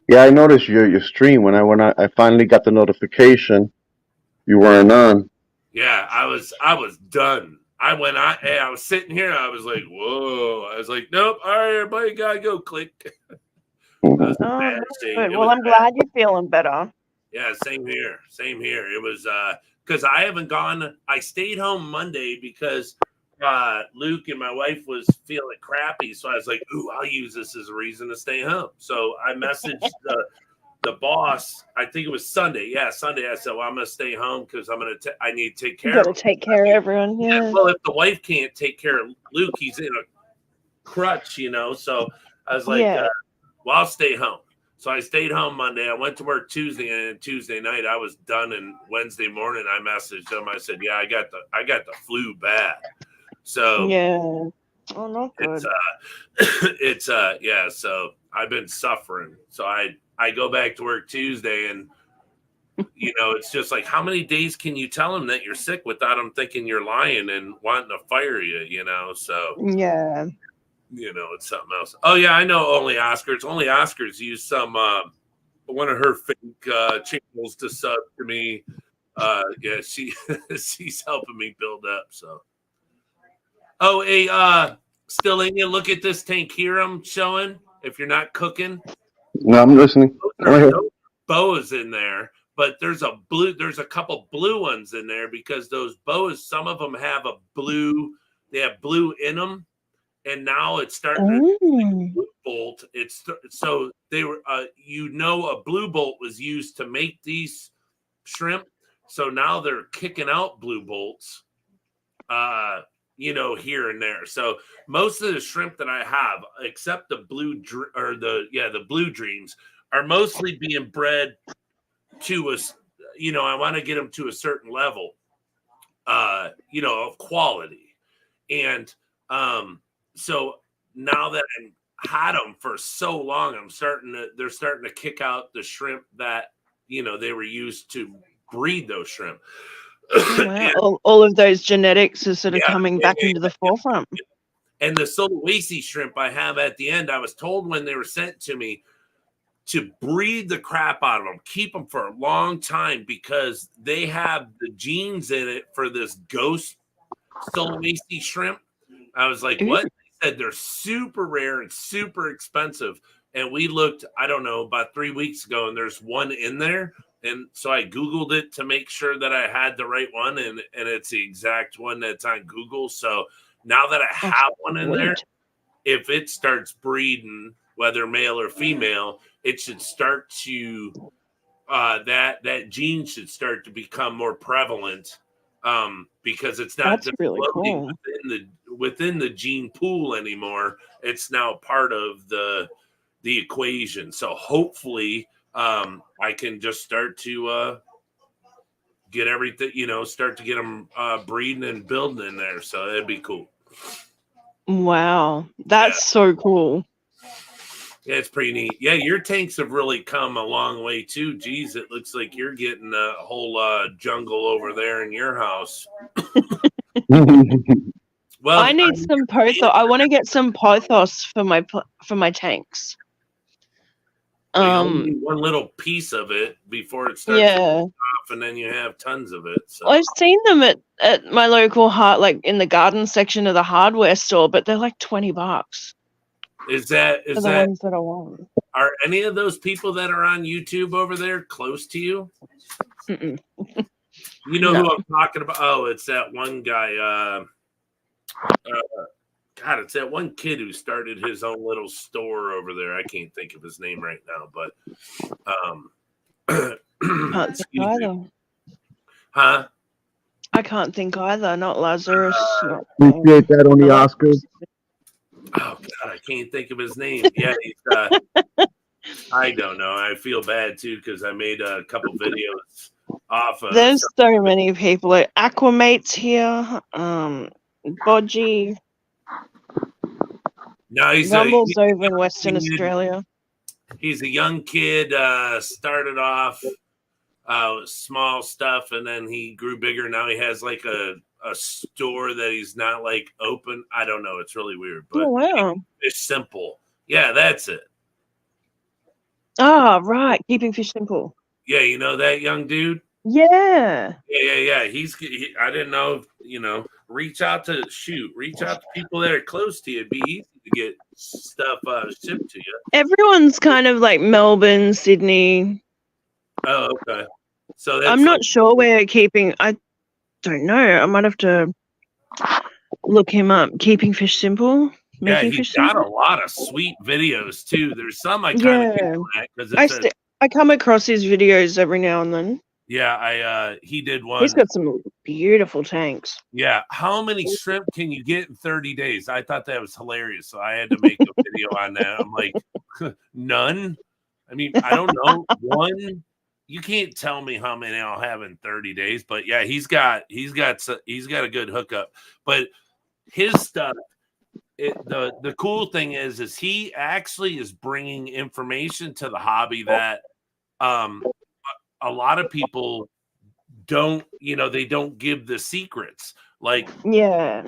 yeah, I noticed your stream when I finally got the notification you weren't on. Yeah, I was done. I went on. Hey, I was sitting here. I was like, whoa. I was like, nope. All right, everybody gotta go. Click. Good. Well, I'm glad you're feeling better. Yeah, same here. It was because I haven't gone. I stayed home Monday because Luke and my wife was feeling crappy. So I was like, ooh, I'll use this as a reason to stay home. So I messaged the boss. I think it was Sunday. Yeah, Sunday. I said, well, I'm going to stay home because I need to take care of him. You got to take care of everyone. Yeah. Well, if the wife can't take care of Luke, he's in a crutch, So I was like, well, I'll stay home. So I stayed home Monday. I went to work Tuesday, and Tuesday night I was done. And Wednesday morning I messaged him. I said, yeah, I got the flu bad. So Oh, not good. It's yeah. So I've been suffering. So I go back to work Tuesday, and it's just like, how many days can you tell them that you're sick without them thinking you're lying and wanting to fire you? So Yeah. it's something else. Oh yeah, I know. Only Oscars used some one of her fake channels to sub to me. Yeah, she's helping me build up. So, oh, hey, Stillinga, look at this tank here I'm showing. If you're not cooking, No, I'm listening. those boas in there, but there's a couple blue ones in there because those boas, some of them have they have blue in them, and now it's starting to blue bolt. So they were, a blue bolt was used to make these shrimp. So now they're kicking out blue bolts, here and there. So most of the shrimp that I have, except the blue dreams, are mostly being bred to us. I want to get them to a certain level, of quality. And so now that I've had them for so long, they're starting to kick out the shrimp that, they were used to breed those shrimp. Wow. all of those genetics are sort of coming back into the forefront. And the Sulawesi shrimp I have at the end, I was told when they were sent to me to breed the crap out of them, keep them for a long time because they have the genes in it for this ghost Sulawesi shrimp. I was like, what? They said they're super rare and super expensive. And we looked, I don't know, about 3 weeks ago, and there's one in there. And so I Googled it to make sure that I had the right one, and it's the exact one that's on Google. So now that I have one in there, if it starts breeding, whether male or female, it should start to that gene should start to become more prevalent because it's not just really cool. within the gene pool anymore. It's now part of the equation. So hopefully I can just start to get everything, start to get them breeding and building in there. So it'd be cool. Wow. That's so cool. Yeah, it's pretty neat. Yeah, your tanks have really come a long way too. Geez, it looks like you're getting a whole jungle over there in your house. Well, I need some pothos. I want to get some pothos for my tanks. Only one little piece of it before it starts off, and then you have tons of it. So I've seen them at my local in the garden section of the hardware store, but they're like $20. Is that the ones that I want? Are any of those people that are on YouTube over there close to you? Mm-mm. You know who I'm talking about? Oh, it's that one guy. God, it's that one kid who started his own little store over there. I can't think of his name right now, but Can't think either. Huh? I can't think either. Not Lazarus. Appreciate that on the Oscars. Oh God, I can't think of his name. Yeah, he's, I don't know. I feel bad too because I made a couple videos off of. There's so many people. Aquamate's here. Bodgy. No, he's Rumble's over in Western Australia. He's a young kid. Started off small stuff, and then he grew bigger. Now he has like a store that he's not like open. I don't know. It's really weird, but it's simple. Yeah, that's it. Ah, right. Keeping Fish Simple. Yeah, you know that young dude? Yeah. Yeah. I didn't know, reach out to people that are close to you. It'd be easy to get stuff shipped to you. Everyone's kind of like Melbourne, Sydney. Oh, okay. So that's I'm not sure where Keeping. I don't know. I might have to look him up. Keeping Fish Simple. Yeah, he's got a lot of sweet videos too. There's some I kind of get because I come across his videos every now and then. Yeah, he did one. He's got some beautiful tanks. Yeah, how many shrimp can you get in 30 days? I thought that was hilarious, so I had to make a video on that. I'm like, none. I mean, I don't know, one. You can't tell me how many I'll have in 30 days, but yeah, he's got a good hookup. But his stuff, the cool thing is he actually is bringing information to the hobby that a lot of people don't, they don't give the secrets. Like even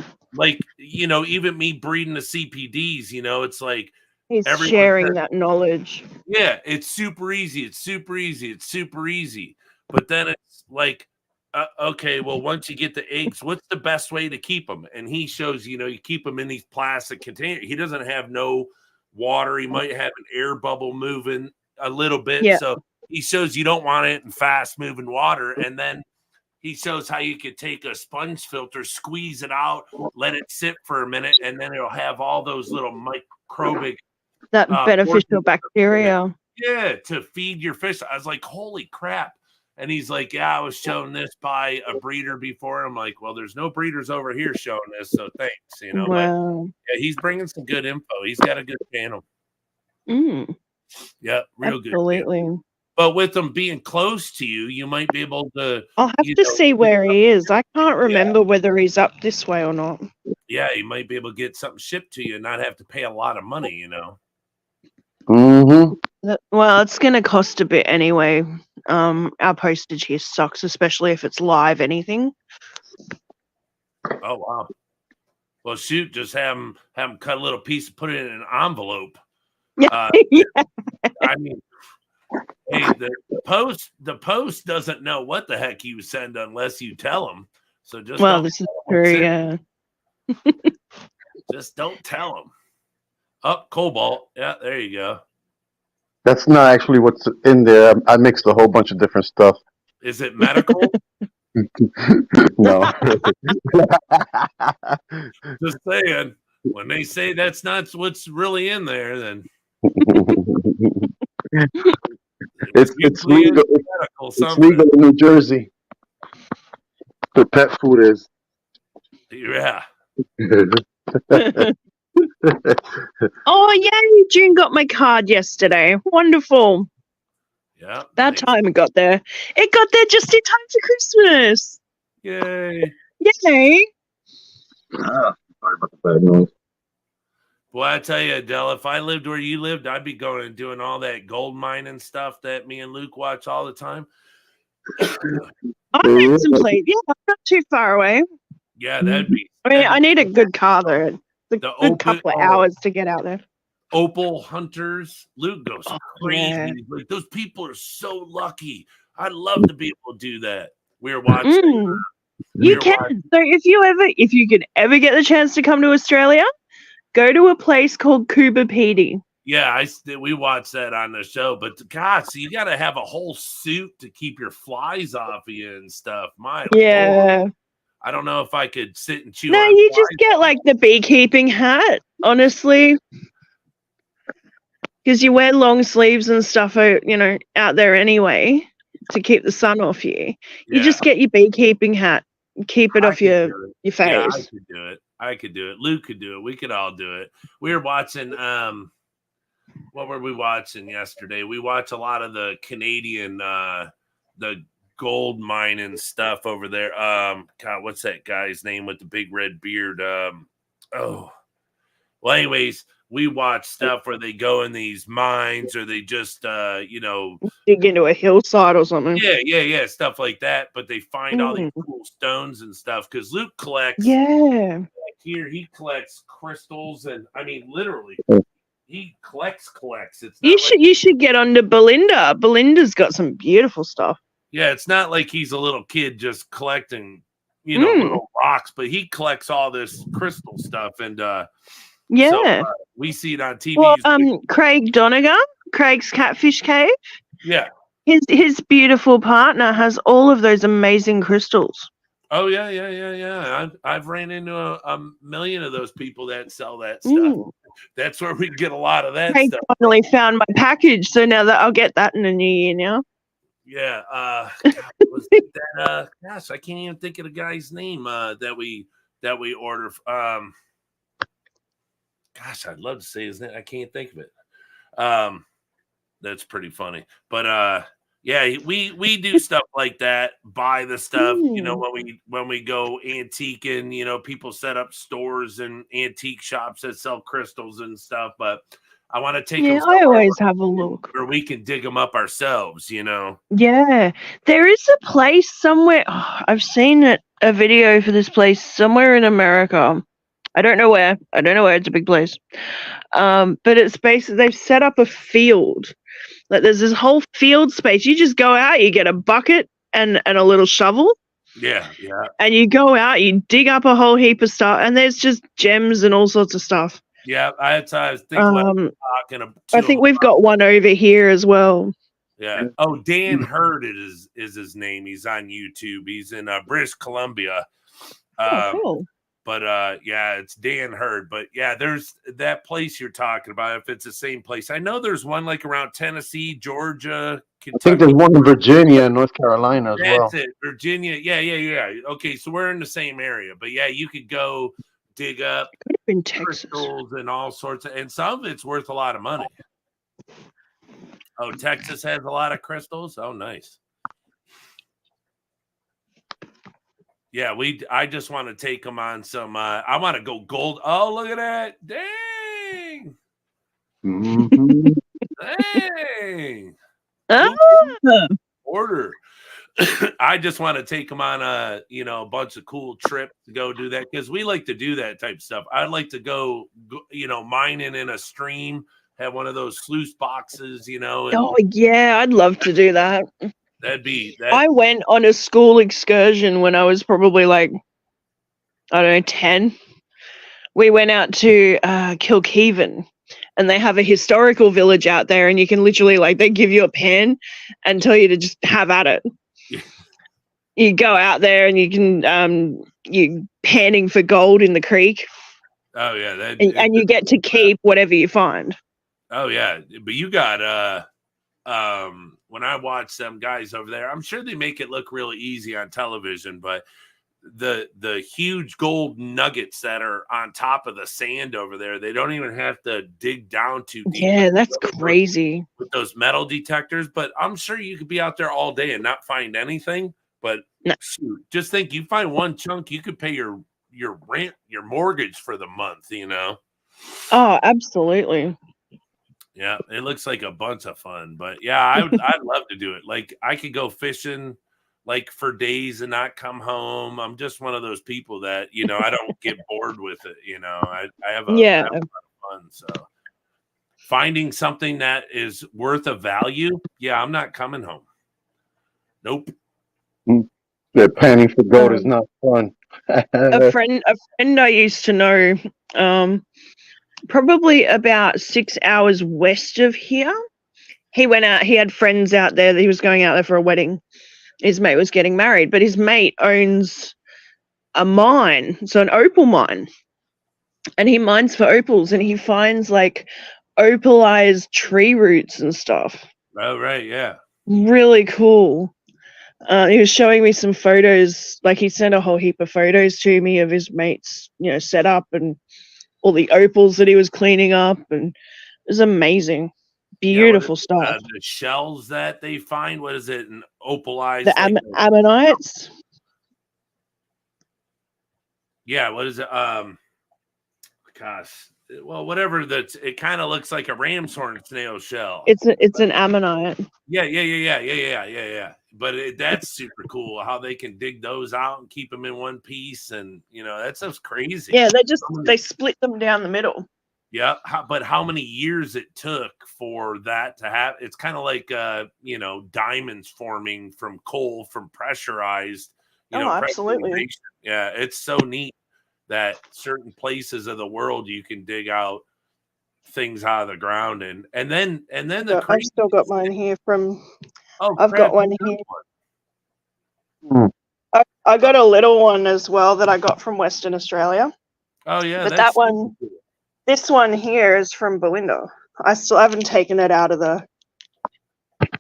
me breeding the CPDs, it's like he's everyone sharing says, that knowledge. yeah, it's super easy. It's super easy. It's super easy. But then it's like, okay, well, once you get the eggs, what's the best way to keep them? And he shows, you keep them in these plastic containers. He doesn't have no water. He might have an air bubble moving a little bit. Yeah. So he shows you don't want it in fast moving water. And then he shows how you could take a sponge filter, squeeze it out, let it sit for a minute, and then it'll have all those little microbic that beneficial bacteria. Yeah, to feed your fish. I was like, holy crap. And he's like, yeah, I was shown this by a breeder before. I'm like, well, there's no breeders over here showing this, so thanks. Wow. But yeah, he's bringing some good info. He's got a good channel. Yeah, real good. Absolutely. But with them being close to you, you might be able to. I'll have to see where he is. I can't remember whether he's up this way or not. Yeah, you might be able to get something shipped to you and not have to pay a lot of money, Well, it's going to cost a bit anyway. Our postage here sucks, especially if it's live anything. Oh, wow. Well, shoot, just have them cut a little piece and put it in an envelope. Yeah. I mean, hey, the post doesn't know what the heck you send unless you tell them. So just this is true, yeah. Just don't tell them. Cobalt. Yeah, there you go. That's not actually what's in there. I mixed a whole bunch of different stuff. Is it medical? No. Just saying. When they say that's not what's really in there, then it's legal. It's legal in New Jersey. The pet food is. Yeah. Oh, yay! June got my card yesterday. Wonderful. Yeah. That time it got there. It got there just in time for Christmas. Yay. Yay. Sorry about the bad noise. Well, I tell you, Adele, if I lived where you lived, I'd be going and doing all that gold mining stuff that me and Luke watch all the time. I need some place. Yeah, I'm not too far away. Yeah, that'd be. I mean, I need a good car though. It's a good couple of hours to get out there. Opal hunters. Luke goes crazy. Yeah. Like, those people are so lucky. I'd love to be able to do that. We were watching. You can. So if you could ever get the chance to come to Australia, go to a place called Coober Pedy. Yeah, we watched that on the show. But God, so you got to have a whole suit to keep your flies off of you and stuff. Yeah. Lord. I don't know if I could sit and chew. No, you just get like the beekeeping hat, honestly. Because you wear long sleeves and stuff, out there anyway to keep the sun off you. You just get your beekeeping hat, keep it off your face. Yeah, I could do it. Luke could do it. We could all do it. We were watching. What were we watching yesterday? We watched a lot of the Canadian, the gold mining stuff over there. God, what's that guy's name with the big red beard? Well, anyways, we watch stuff where they go in these mines or they just, dig into a hillside or something. Yeah, stuff like that. But they find all these cool stones and stuff because Luke collects. Yeah. Here he collects crystals and I mean, literally, he collects. It's not you should get on to Belinda. Belinda's got some beautiful stuff. Yeah, it's not like he's a little kid just collecting, little rocks, but he collects all this crystal stuff and. So, we see it on TV. Well, Craig Donegar, Craig's Catfish Cave. Yeah. His beautiful partner has all of those amazing crystals. Oh, yeah. I've ran into a million of those people that sell that stuff. That's where we get a lot of that Craig stuff. Finally found my package, so now that I'll get that in the new year now. Yeah. Gosh, I can't even think of the guy's name that we order. Gosh, I'd love to say his name. I can't think of it. That's pretty funny. But Yeah, we do stuff like that. Buy the stuff, you know, Mm. when we go antiquing. You know, people set up stores and antique shops that sell crystals and stuff. But I want to take them Yeah, I somewhere always have a look. where we can dig them up ourselves. You know. Yeah, there is a place somewhere. Oh, I've seen a video for this place somewhere in America. I don't know where. I don't know where. It's a big place. But it's basically they've set up a field. Like there's this whole field space. You just go out, you get a bucket and a little shovel, Yeah, yeah, and you go out, you dig up a whole heap of stuff, and there's just gems and all sorts of stuff. yeah. I was thinking about talking I think we've got one over here as well. Yeah. Oh, Dan Hurd is his name. He's on YouTube. He's in British Columbia. Oh, cool. But yeah, it's Dan Hurd. But yeah, there's that place you're talking about. If it's the same place, I know there's one like around Tennessee, Georgia, Kentucky. I think there's one in Virginia and North Carolina as well. That's it, Virginia. Yeah. Okay, so we're in the same area. But yeah, you could go dig up Could have been Texas. crystals and all sorts of, and some of it's worth a lot of money. Oh, Texas has a lot of crystals. Oh, nice. Yeah, I just want to take them on some. I want to go gold. Oh, look at that! Dang! Mhm. Dang! Ah, Order. I just want to take them on a bunch of cool trips to go do that because we like to do that type of stuff. I'd like to go mining in a stream, have one of those sluice boxes, and oh yeah, I'd love to do that. that'd be I went on a school excursion when I was probably like, I don't know, 10. We went out to Kilkeven, and they have a historical village out there, and you can literally they give you a pen and tell you to just have at it. Yeah. You go out there and you can you panning for gold in the creek. Oh yeah, and you get to keep whatever you find. Oh yeah, but you got when I watch them guys over there, I'm sure they make it look really easy on television, but the huge gold nuggets that are on top of the sand over there, they don't even have to dig down too deep. Yeah, that's crazy. With those metal detectors, but I'm sure you could be out there all day and not find anything. But shoot, just think, you find one chunk, you could pay your rent, your mortgage for the month, Oh, absolutely. Yeah, it looks like a bunch of fun, but yeah, I'd love to do it. Like I could go fishing like for days and not come home. I'm just one of those people that I don't get bored with it. I have a lot of fun. So finding something that is worth a value, yeah, I'm not coming home. Nope. The panning for gold is not fun. a friend I used to know, probably about 6 hours west of here. He went out, he had friends out there that he was going out there for a wedding. His mate was getting married, but his mate owns a mine, so an opal mine. And he mines for opals, and he finds opalized tree roots and stuff. Oh, right, yeah. Really cool. He was showing me some photos, he sent a whole heap of photos to me of his mate's, setup and all the opals that he was cleaning up, and it was amazing. Beautiful stuff. The shells that they find, what is it? An opalized the ammonites. Yeah, what is it? Gosh, well, whatever. It kind of looks like a ram's horn snail shell. It's an ammonite. Yeah. But that's super cool how they can dig those out and keep them in one piece, and that stuff's crazy. Yeah, they split them down the middle. Yeah, but how many years it took for that to happen? It's kind of like diamonds forming from coal, from pressurized. Absolutely. Yeah, it's so neat that certain places of the world you can dig out things out of the ground, and then I've still got mine here from. Oh, I've got one here. I got a little one as well that I got from Western Australia. Oh yeah, but this one here is from Belinda. I still haven't taken it out of the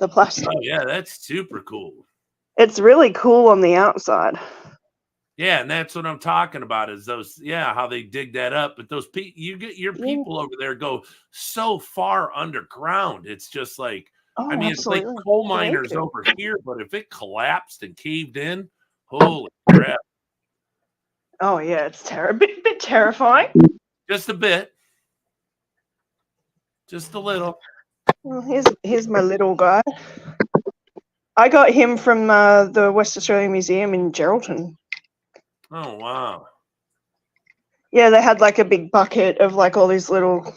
plastic. Oh yeah, that's super cool. It's really cool on the outside. Yeah, and that's what I'm talking about is those, how they dig that up. But those you get your people over there go so far underground. It's just like Oh, I mean, it's like absolutely. coal Me miners too. over here, but if it collapsed and caved in, holy crap! Oh yeah, it's bit terrifying. Just a bit, just a little. Well, here's my little guy. I got him from the West Australian Museum in Geraldton. Oh wow! Yeah, they had like a big bucket of like all these little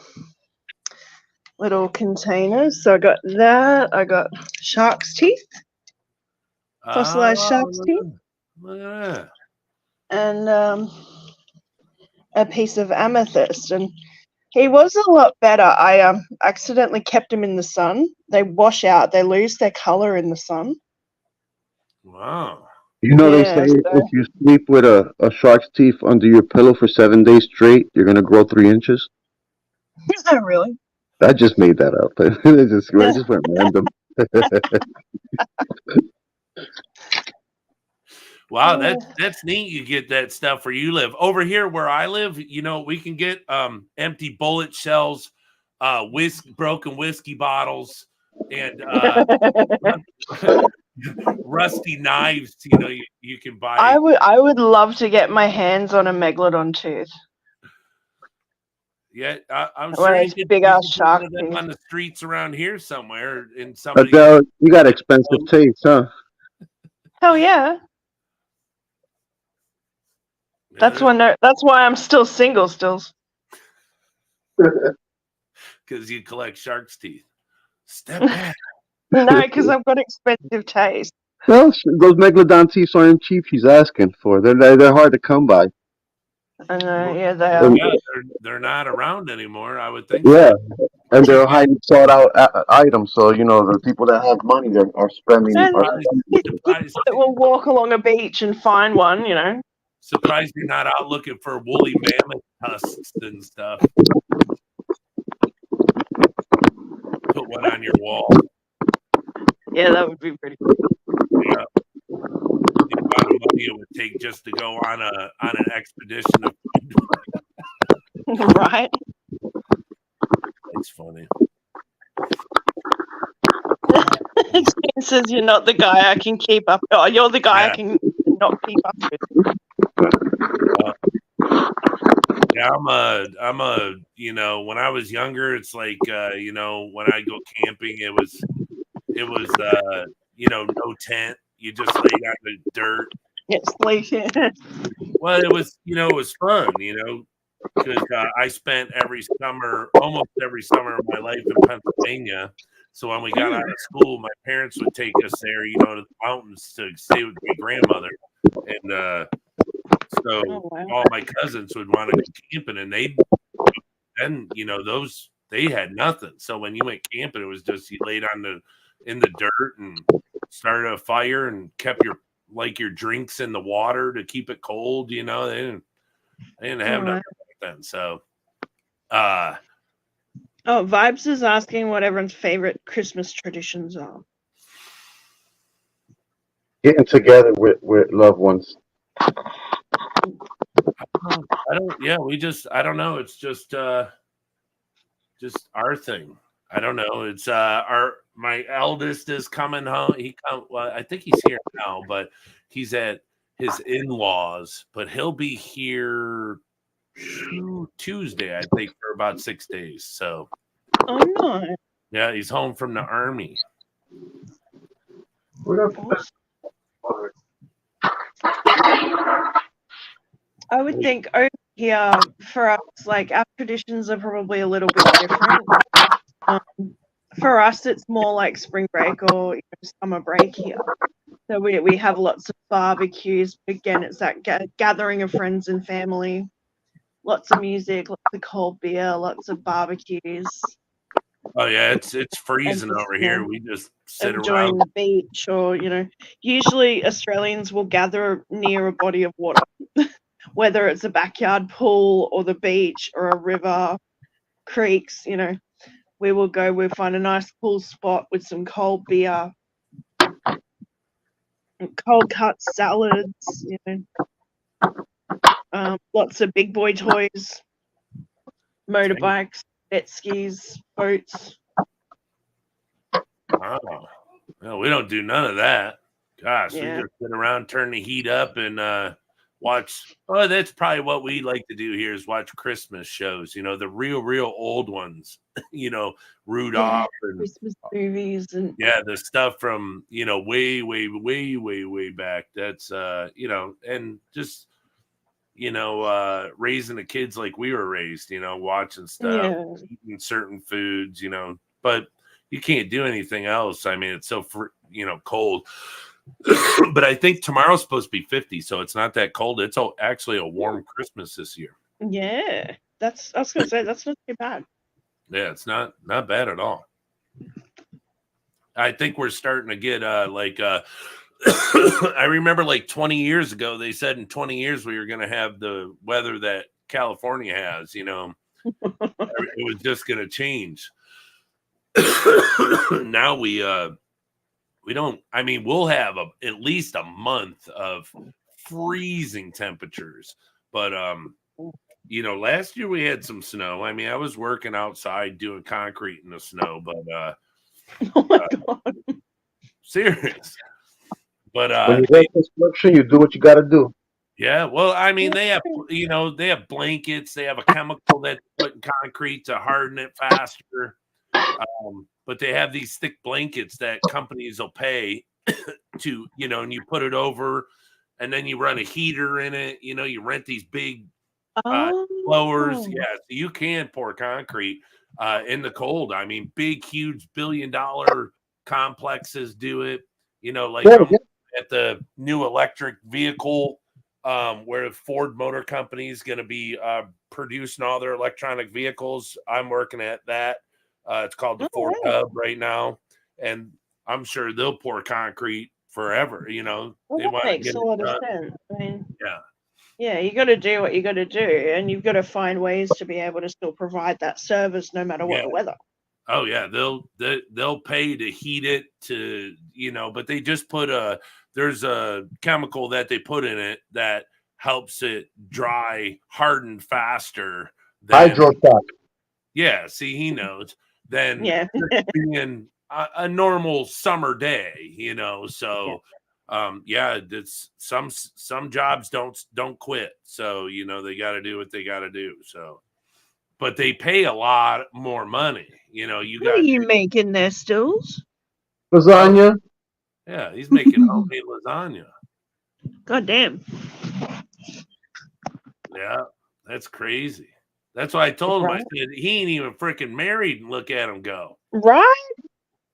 containers. So I got that. I got shark's teeth, fossilized shark's teeth, Look at that. and a piece of amethyst. And he was a lot better. I accidentally kept him in the sun. They wash out. They lose their color in the sun. Wow. You know, they say Yeah. So, if you sleep with a shark's teeth under your pillow for 7 days straight, you're gonna grow 3 inches. really? I just made that up. I just went random. Wow, that's neat. You get that stuff where you live. Over here where I live, you know, we can get empty bullet shells, broken whiskey bottles, and rusty knives. You know, you can buy. I would love to get my hands on a megalodon tooth. Yeah, I'm One sure of you those could big you ass could get shark one of them teeth. on the streets around here somewhere in somebody. Adele, you got expensive taste, huh? Hell yeah. That's why I'm still single, Stills. Because you collect shark's teeth. Step back. No, because I've got expensive taste. Well, those megalodon teeth aren't cheap. She's asking for. They're hard to come by. I know, yeah, they are. Yeah, they're not around anymore. I would think. Yeah, and they're a highly sought out item. So you know the people that have money are spending. And Surprised that will walk along a beach and find one, you know. Surprised you're not out looking for woolly mammoth tusks and stuff. Put one on your wall. Yeah, that would be pretty cool. Yeah. The amount of money it would take just to go on an expedition. Right? It's funny. It says you're not the guy I can keep up. Oh, you're the guy I can not keep up with. Yeah, I'm a, you know, when I was younger, it's like, you know, when I go camping, it was, you know, no tent. You just laid on the dirt. It's like, Well, it was, you know, it was fun, you know, because I spent almost every summer of my life in Pennsylvania. So when we got out of school, my parents would take us there, you know, to the mountains to stay with my grandmother. And so all my cousins would want to go camping, and you know, they had nothing. So when you went camping, it was just you laid in the dirt and started a fire and kept your drinks in the water to keep it cold. You know, they didn't have nothing back then. So, Vibes is asking what everyone's favorite Christmas traditions are. Getting together with loved ones. I don't know. It's just our thing. I don't know. It's my eldest is coming home. I think he's here now, but he's at his in-laws, but he'll be here Tuesday, I think, for about 6 days. So no. Yeah, he's home from the army. I would think over here for us, like our traditions are probably a little bit different. For us, it's more like spring break or summer break here. So we have lots of barbecues. Again, it's that gathering of friends and family. Lots of music, lots of cold beer, lots of barbecues. Oh yeah, it's freezing over here. We just sit enjoying around the beach, or usually Australians will gather near a body of water, whether it's a backyard pool or the beach or a river, creeks. We will go. We'll find a nice cool spot with some cold beer, cold cut salads. Lots of big boy toys, motorbikes, jet skis, boats. Oh, no, we don't do none of that. Gosh, we Yeah. just sit around, turn the heat up, and watch. Oh, that's probably what we like to do here is watch Christmas shows. You know, the real old ones. You know, Rudolph and Christmas movies and yeah, the stuff from way back. That's and just raising the kids like we were raised. Watching stuff, yeah. eating certain foods. But you can't do anything else. I mean, it's so cold. But I think tomorrow's supposed to be 50, so it's not that cold. It's actually a warm Christmas this year. Yeah. I was gonna say that's not too bad. Yeah, it's not bad at all. I think we're starting to get I remember like 20 years ago, they said in 20 years we were going to have the weather that California has, It was just going to change. Now we don't, I mean, we'll have at least a month of freezing temperatures, but last year we had some snow. I mean, I was working outside doing concrete in the snow, but Oh my god. serious. But When you get construction, you do what you got to do. yeah, well, I mean, they have they have blankets, they have a chemical that's put in concrete to harden it faster. But they have these thick blankets that companies will pay to, and you put it over, and then you run a heater in it. You rent these big blowers. Yeah, so you can pour concrete in the cold. I mean, big, huge billion-dollar complexes do it. At the new electric vehicle where Ford Motor Company is going to be producing all their electronic vehicles. I'm working at that. It's called the Ford Hub right now, and I'm sure they'll pour concrete forever. Well, they that want makes to get a it lot done. of sense. I mean, Yeah, you got to do what you got to do, and you've got to find ways to be able to still provide that service no matter what the weather. Oh yeah, they'll pay to heat it to but they just put there's a chemical that they put in it that helps it harden faster. Hydroshot. Yeah, see, he knows. Than Yeah. being a normal summer day, So, it's some jobs don't quit. So they got to do what they got to do. So, but they pay a lot more money. What are you making there, Stills? Lasagna. Yeah, he's making homemade lasagna. God damn. Yeah, that's crazy. That's why I told him. I said he ain't even freaking married, and look at him go. Right?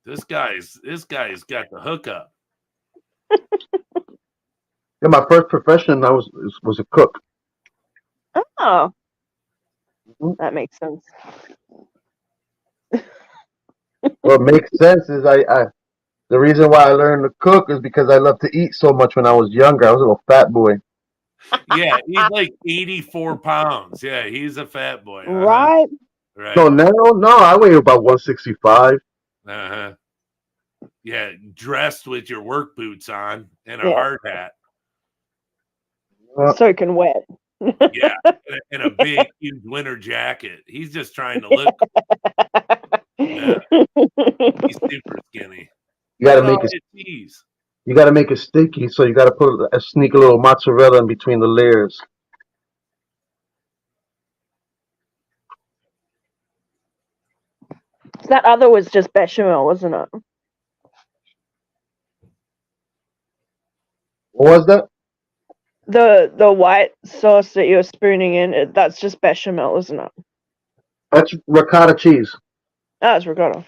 This guy's got the hookup. Yeah, my first profession I was a cook. Oh, that makes sense. What makes sense is the reason why I learned to cook is because I loved to eat so much when I was younger. I was a little fat boy. Yeah, he's like 84 pounds. Yeah, he's a fat boy. Right? Right. No, I weigh about 165. Uh-huh. Yeah, dressed with your work boots on and a hard hat. Soaking wet. Yeah, and a big, huge winter jacket. He's just trying to look. Yeah. He's super skinny. You gotta make it. Cheese. You gotta make it sticky, so you gotta sneak a little mozzarella in between the layers. That other was just bechamel, wasn't it? What was that? The white sauce that you're spooning in, that's just bechamel, isn't it? That's ricotta cheese. Oh, it's ricotta.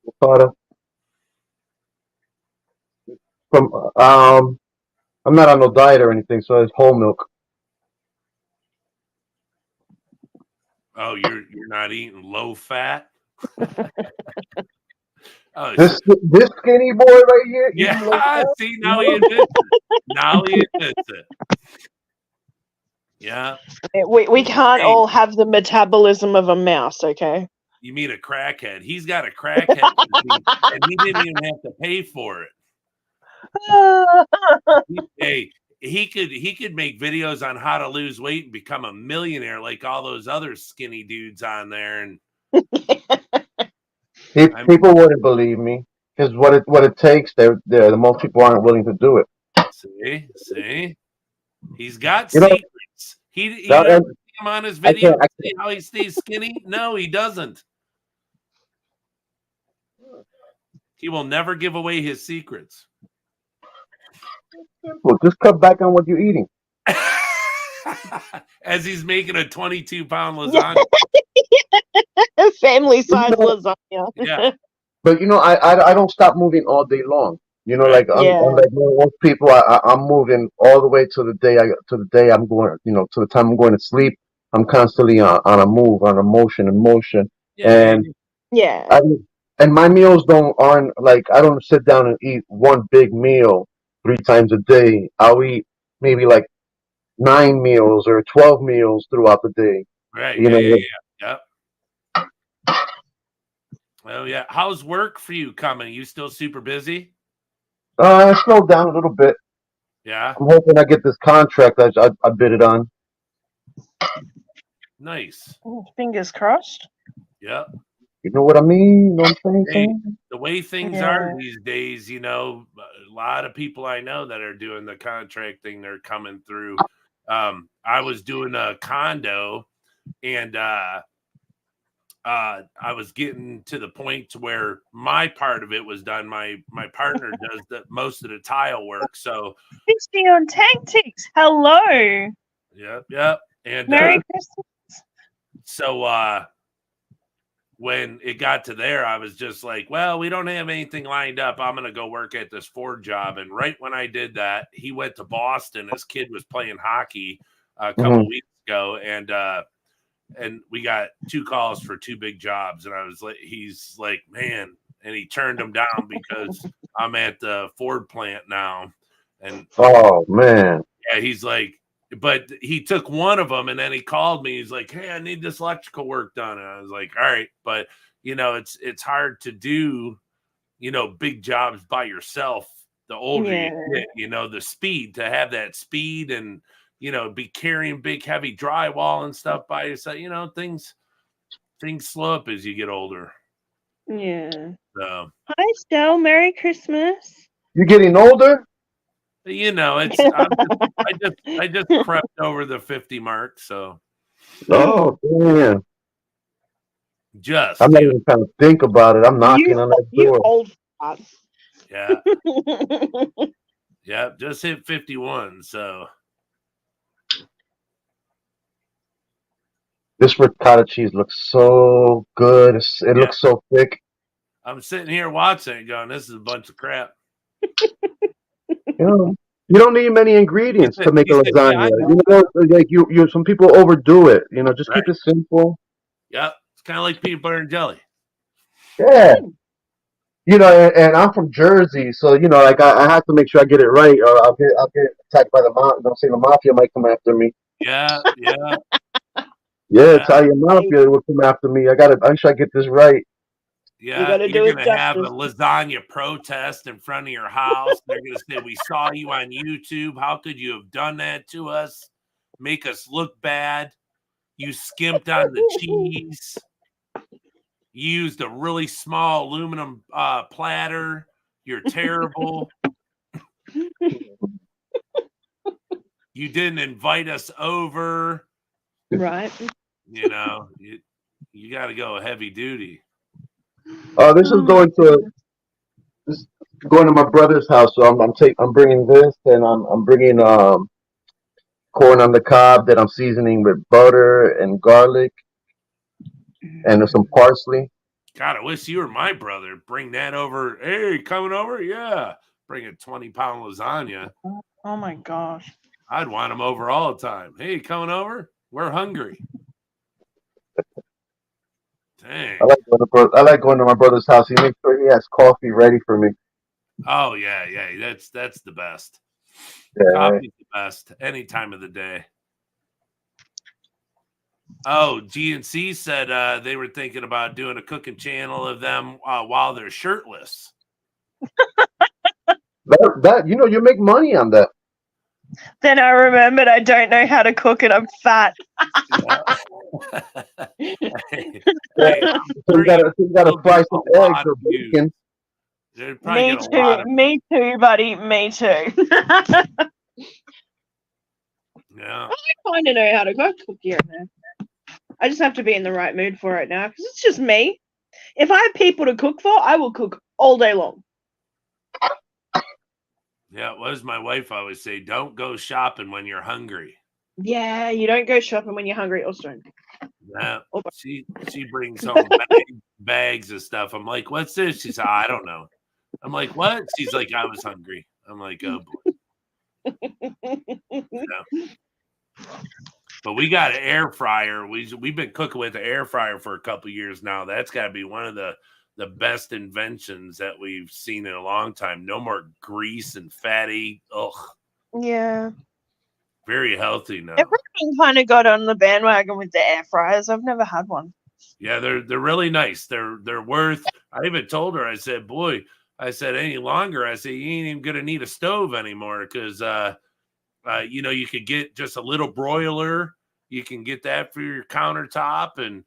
Ricotta. From I'm not on no diet or anything, so it's whole milk. Oh, you're not eating low fat? Oh, This skinny boy right here. Yeah, see, now he admits it. Yeah. We can't all have the metabolism of a mouse, okay? You mean a crackhead? He's got a crackhead, and he didn't even have to pay for it. Hey, he could make videos on how to lose weight and become a millionaire like all those other skinny dudes on there. And people wouldn't believe me. because what it takes, the most people aren't willing to do it. See, he's got You know, secrets. You that, ever and see him on his I video? can't. See how he stays skinny? No, he doesn't. He will never give away his secrets. Simple. Just cut back on what you're eating. As he's making a 22-pound lasagna. Family size lasagna. Yeah. But I don't stop moving all day long. Like unlike most people, I'm moving all the way to the day I'm going. To the time I'm going to sleep. I'm constantly on a move, on a motion and motion. Yeah. And Yeah. and my meals aren't like I don't sit down and eat one big meal 3 times a day. I'll eat maybe like 9 meals or 12 meals throughout the day. Right. Yep. Well, yeah. How's work for you coming? You still super busy? I slowed down a little bit. Yeah. I'm hoping I get this contract I bid it on. Nice. Fingers crossed. Yep. You know what I mean? You know what I'm saying? Hey, the way things are these days, a lot of people I know that are doing the contract thing, they're coming through. I was doing a condo, and I was getting to the point to where my part of it was done. My partner does most of the tile work. So Christy on Tactics. Hello. Yep. And Merry Christmas. So when it got to there, I was just like, well, we don't have anything lined up. I'm going to go work at this Ford job. And right when I did that, he went to Boston. His kid was playing hockey a couple weeks ago. And we got 2 calls for 2 big jobs. And he's like, man, and he turned them down because I'm at the Ford plant now. And oh man. Yeah, he's like, but he took one of them and then he called me. He's like, hey, I need this electrical work done. And I was like, all right. But, it's hard to do, big jobs by yourself. The older you get, the speed, to have that speed and, be carrying big, heavy drywall and stuff by yourself, things slow up as you get older. Yeah. So. Hi, Stell. Merry Christmas. You getting older? It's I just crept over the 50 mark, so. Oh damn! Just I'm not even trying to think about it. I'm knocking on that door. You old fuck. Yeah. Yeah, just hit 51, so. This ricotta cheese looks so good. It looks so thick. I'm sitting here watching it going, this is a bunch of crap. You don't need many ingredients to make a lasagna. Like some people overdo it. Just keep it simple. Yeah, it's kind of like peanut butter and jelly. Yeah. And I'm from Jersey, so like I have to make sure I get it right, or I'll get attacked by the mafia. Don't say the mafia might come after me. Yeah. Italian mafia will come after me. I should get this right. Yeah, you're going to have a lasagna protest in front of your house. They're going to say, we saw you on YouTube. How could you have done that to us? Make us look bad. You skimped on the cheese. You used a really small aluminum platter. You're terrible. You didn't invite us over. Right. You got to go heavy duty. This is going to my brother's house, so I'm bringing this, and I'm bringing corn on the cob that I'm seasoning with butter and garlic and some parsley. God, I wish you were my brother. Bring that over. Hey, coming over? Yeah. Bring a 20-pound lasagna. Oh my gosh. I'd want him over all the time. Hey, coming over? We're hungry. Dang. I like going to my brother's house. He makes sure he has coffee ready for me. Oh yeah. That's the best. Yeah, Coffee's the best any time of the day. Oh, GNC said they were thinking about doing a cooking channel of them while they're shirtless. That you make money on that. Then I remembered I don't know how to cook and I'm fat. So you gotta fry some eggs or bacon. They'd probably Me get a lot too. of, Me too, buddy. Me too. yeah. I kind of know how to cook here and there. I just have to be in the right mood for it now because it's just me. If I have people to cook for, I will cook all day long. Yeah, it was my wife always say, don't go shopping when you're hungry. Yeah, you don't go shopping when you're hungry or stoned. Yeah, Oh, she brings home bags of stuff. I'm like, what's this? She said, I don't know. I'm like, what? She's like, I was hungry. I'm like, oh boy. Yeah. But we got an air fryer. We've been cooking with the air fryer for a couple years now. That's got to be one of the best inventions that we've seen in a long time. No more grease and fatty. Ugh. Yeah. Very healthy now. Everyone kind of got on the bandwagon with the air fryers. I've never had one. Yeah, they're really nice. They're worth. I even told her. I said, boy, I said any longer. I said you ain't even gonna need a stove anymore because you could get just a little broiler. You can get that for your countertop, and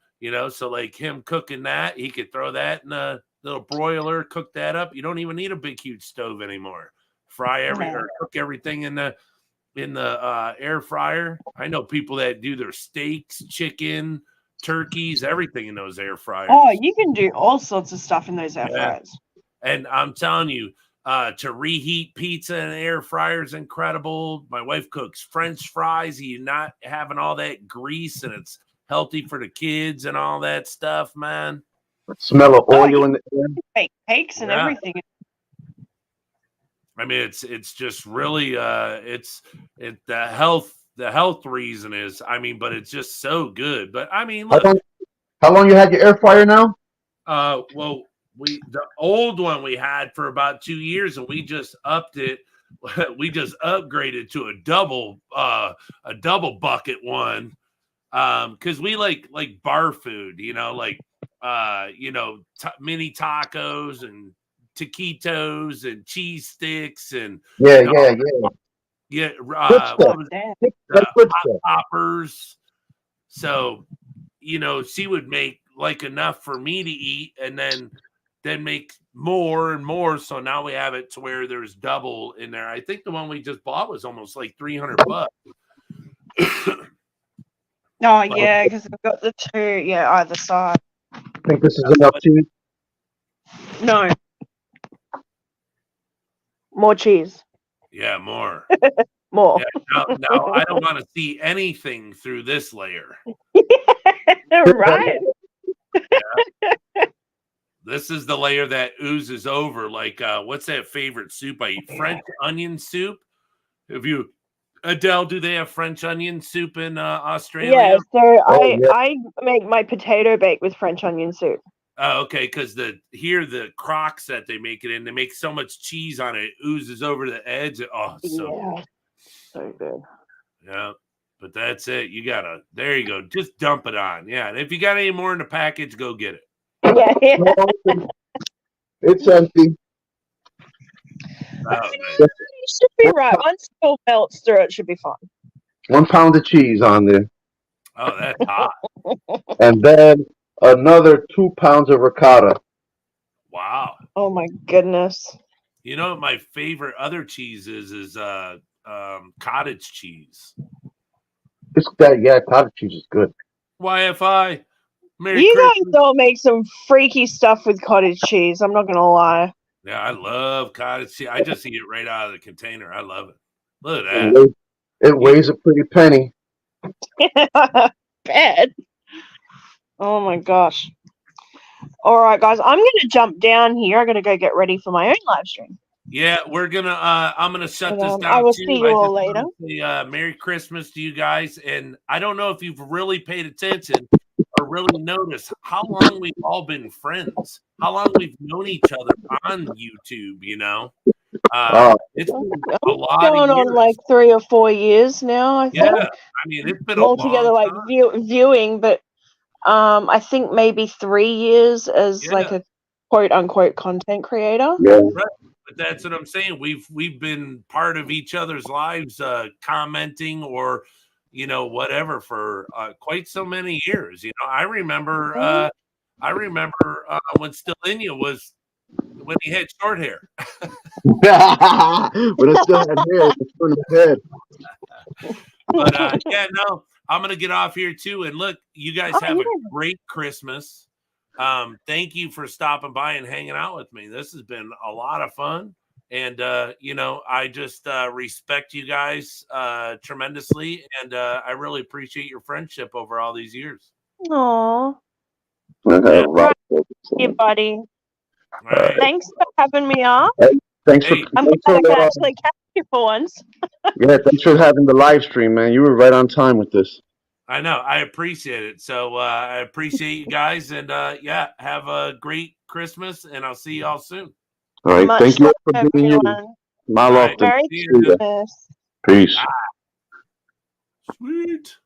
so like him cooking that, he could throw that in a little broiler, cook that up. You don't even need a big huge stove anymore. Fry or cook everything in the air fryer. I know people that do their steaks, chicken, turkeys, everything in those air fryers. Oh, you can do all sorts of stuff in those air fryers. And I'm telling you, to reheat pizza in an air fryer is incredible. My wife cooks French fries. You're not having all that grease, and it's healthy for the kids and all that stuff, man. Smell of oil in the air. Bake cakes and everything. I mean, it's just really the health reason is, but it's just so good. But I mean, look, how long you had your air fryer now? Well, the old one we had for about 2 years, and we just upped it. We just upgraded to a double bucket one, because we like bar food, mini tacos and taquitos and cheese sticks and hot poppers. So she would make like enough for me to eat, and then make more and more. So now we have it to where there's double in there. I think the one we just bought was almost like $300. Oh yeah, because we've got the two, either side. I think this is enough cheese. No. More cheese. Yeah, more. More. Yeah, now I don't want to see anything through this layer. Right. Yeah. This is the layer that oozes over. Like, what's that favorite soup I eat? French onion soup. Adele, do they have French onion soup in Australia? Yeah, so I make my potato bake with French onion soup. Oh, okay, because the crocks that they make it in, they make so much cheese on it, it oozes over the edge. Oh, so good. Yeah, but that's it. There you go. Just dump it on. Yeah, and if you got any more in the package, go get it. Yeah. It's empty. It should be right. Once it all melts through, it should be fine. 1 pound of cheese on there. Oh, that's hot. And then another 2 pounds of ricotta. Wow. Oh my goodness. You know what my favorite other cheese is cottage cheese. Cottage cheese is good. YFI. Merry you Christmas. guys all make some freaky stuff with cottage cheese. I'm not gonna lie. Yeah, I love cottage cheese. I just eat it right out of the container. I love it. Look at that. It weighs a pretty penny. Bad. Oh my gosh. All right, guys, I'm gonna jump down here. I'm gonna go get ready for my own live stream. Yeah, we're gonna. I'm gonna shut this down. I will see you all later. Say, Merry Christmas to you guys, and I don't know if you've really paid attention or really noticed how long we've all been friends, how long we've known each other on YouTube. It's been a lot going of years. on like 3 or 4 years now. I think. Yeah, I mean it's been all a long together like time. viewing, but I think maybe 3 years as like a quote unquote content creator. Yeah. Right. But that's what I'm saying. We've been part of each other's lives, commenting or whatever for quite so many years. I remember when Still In You was when he had short hair. But I still had hair. It's still in his head. But yeah, no, I'm gonna get off here too. And look, you guys have a great Christmas. Thank you for stopping by and hanging out with me. This has been a lot of fun. And you know, I just respect you guys tremendously, and I really appreciate your friendship over all these years. Aw. Okay, right. Yeah, buddy. All right. Thanks for having me on. Thanks Hey. I'm thanks glad I for, could actually catch you for once. yeah, thanks for having the live stream, man. You were right on time with this. I know. I appreciate it. So I appreciate you guys, and yeah, have a great Christmas, and I'll see you all soon. All right, Much thank you love, for being you. everyone. My love. All right. Merry See you. Christmas. Peace. Sweet.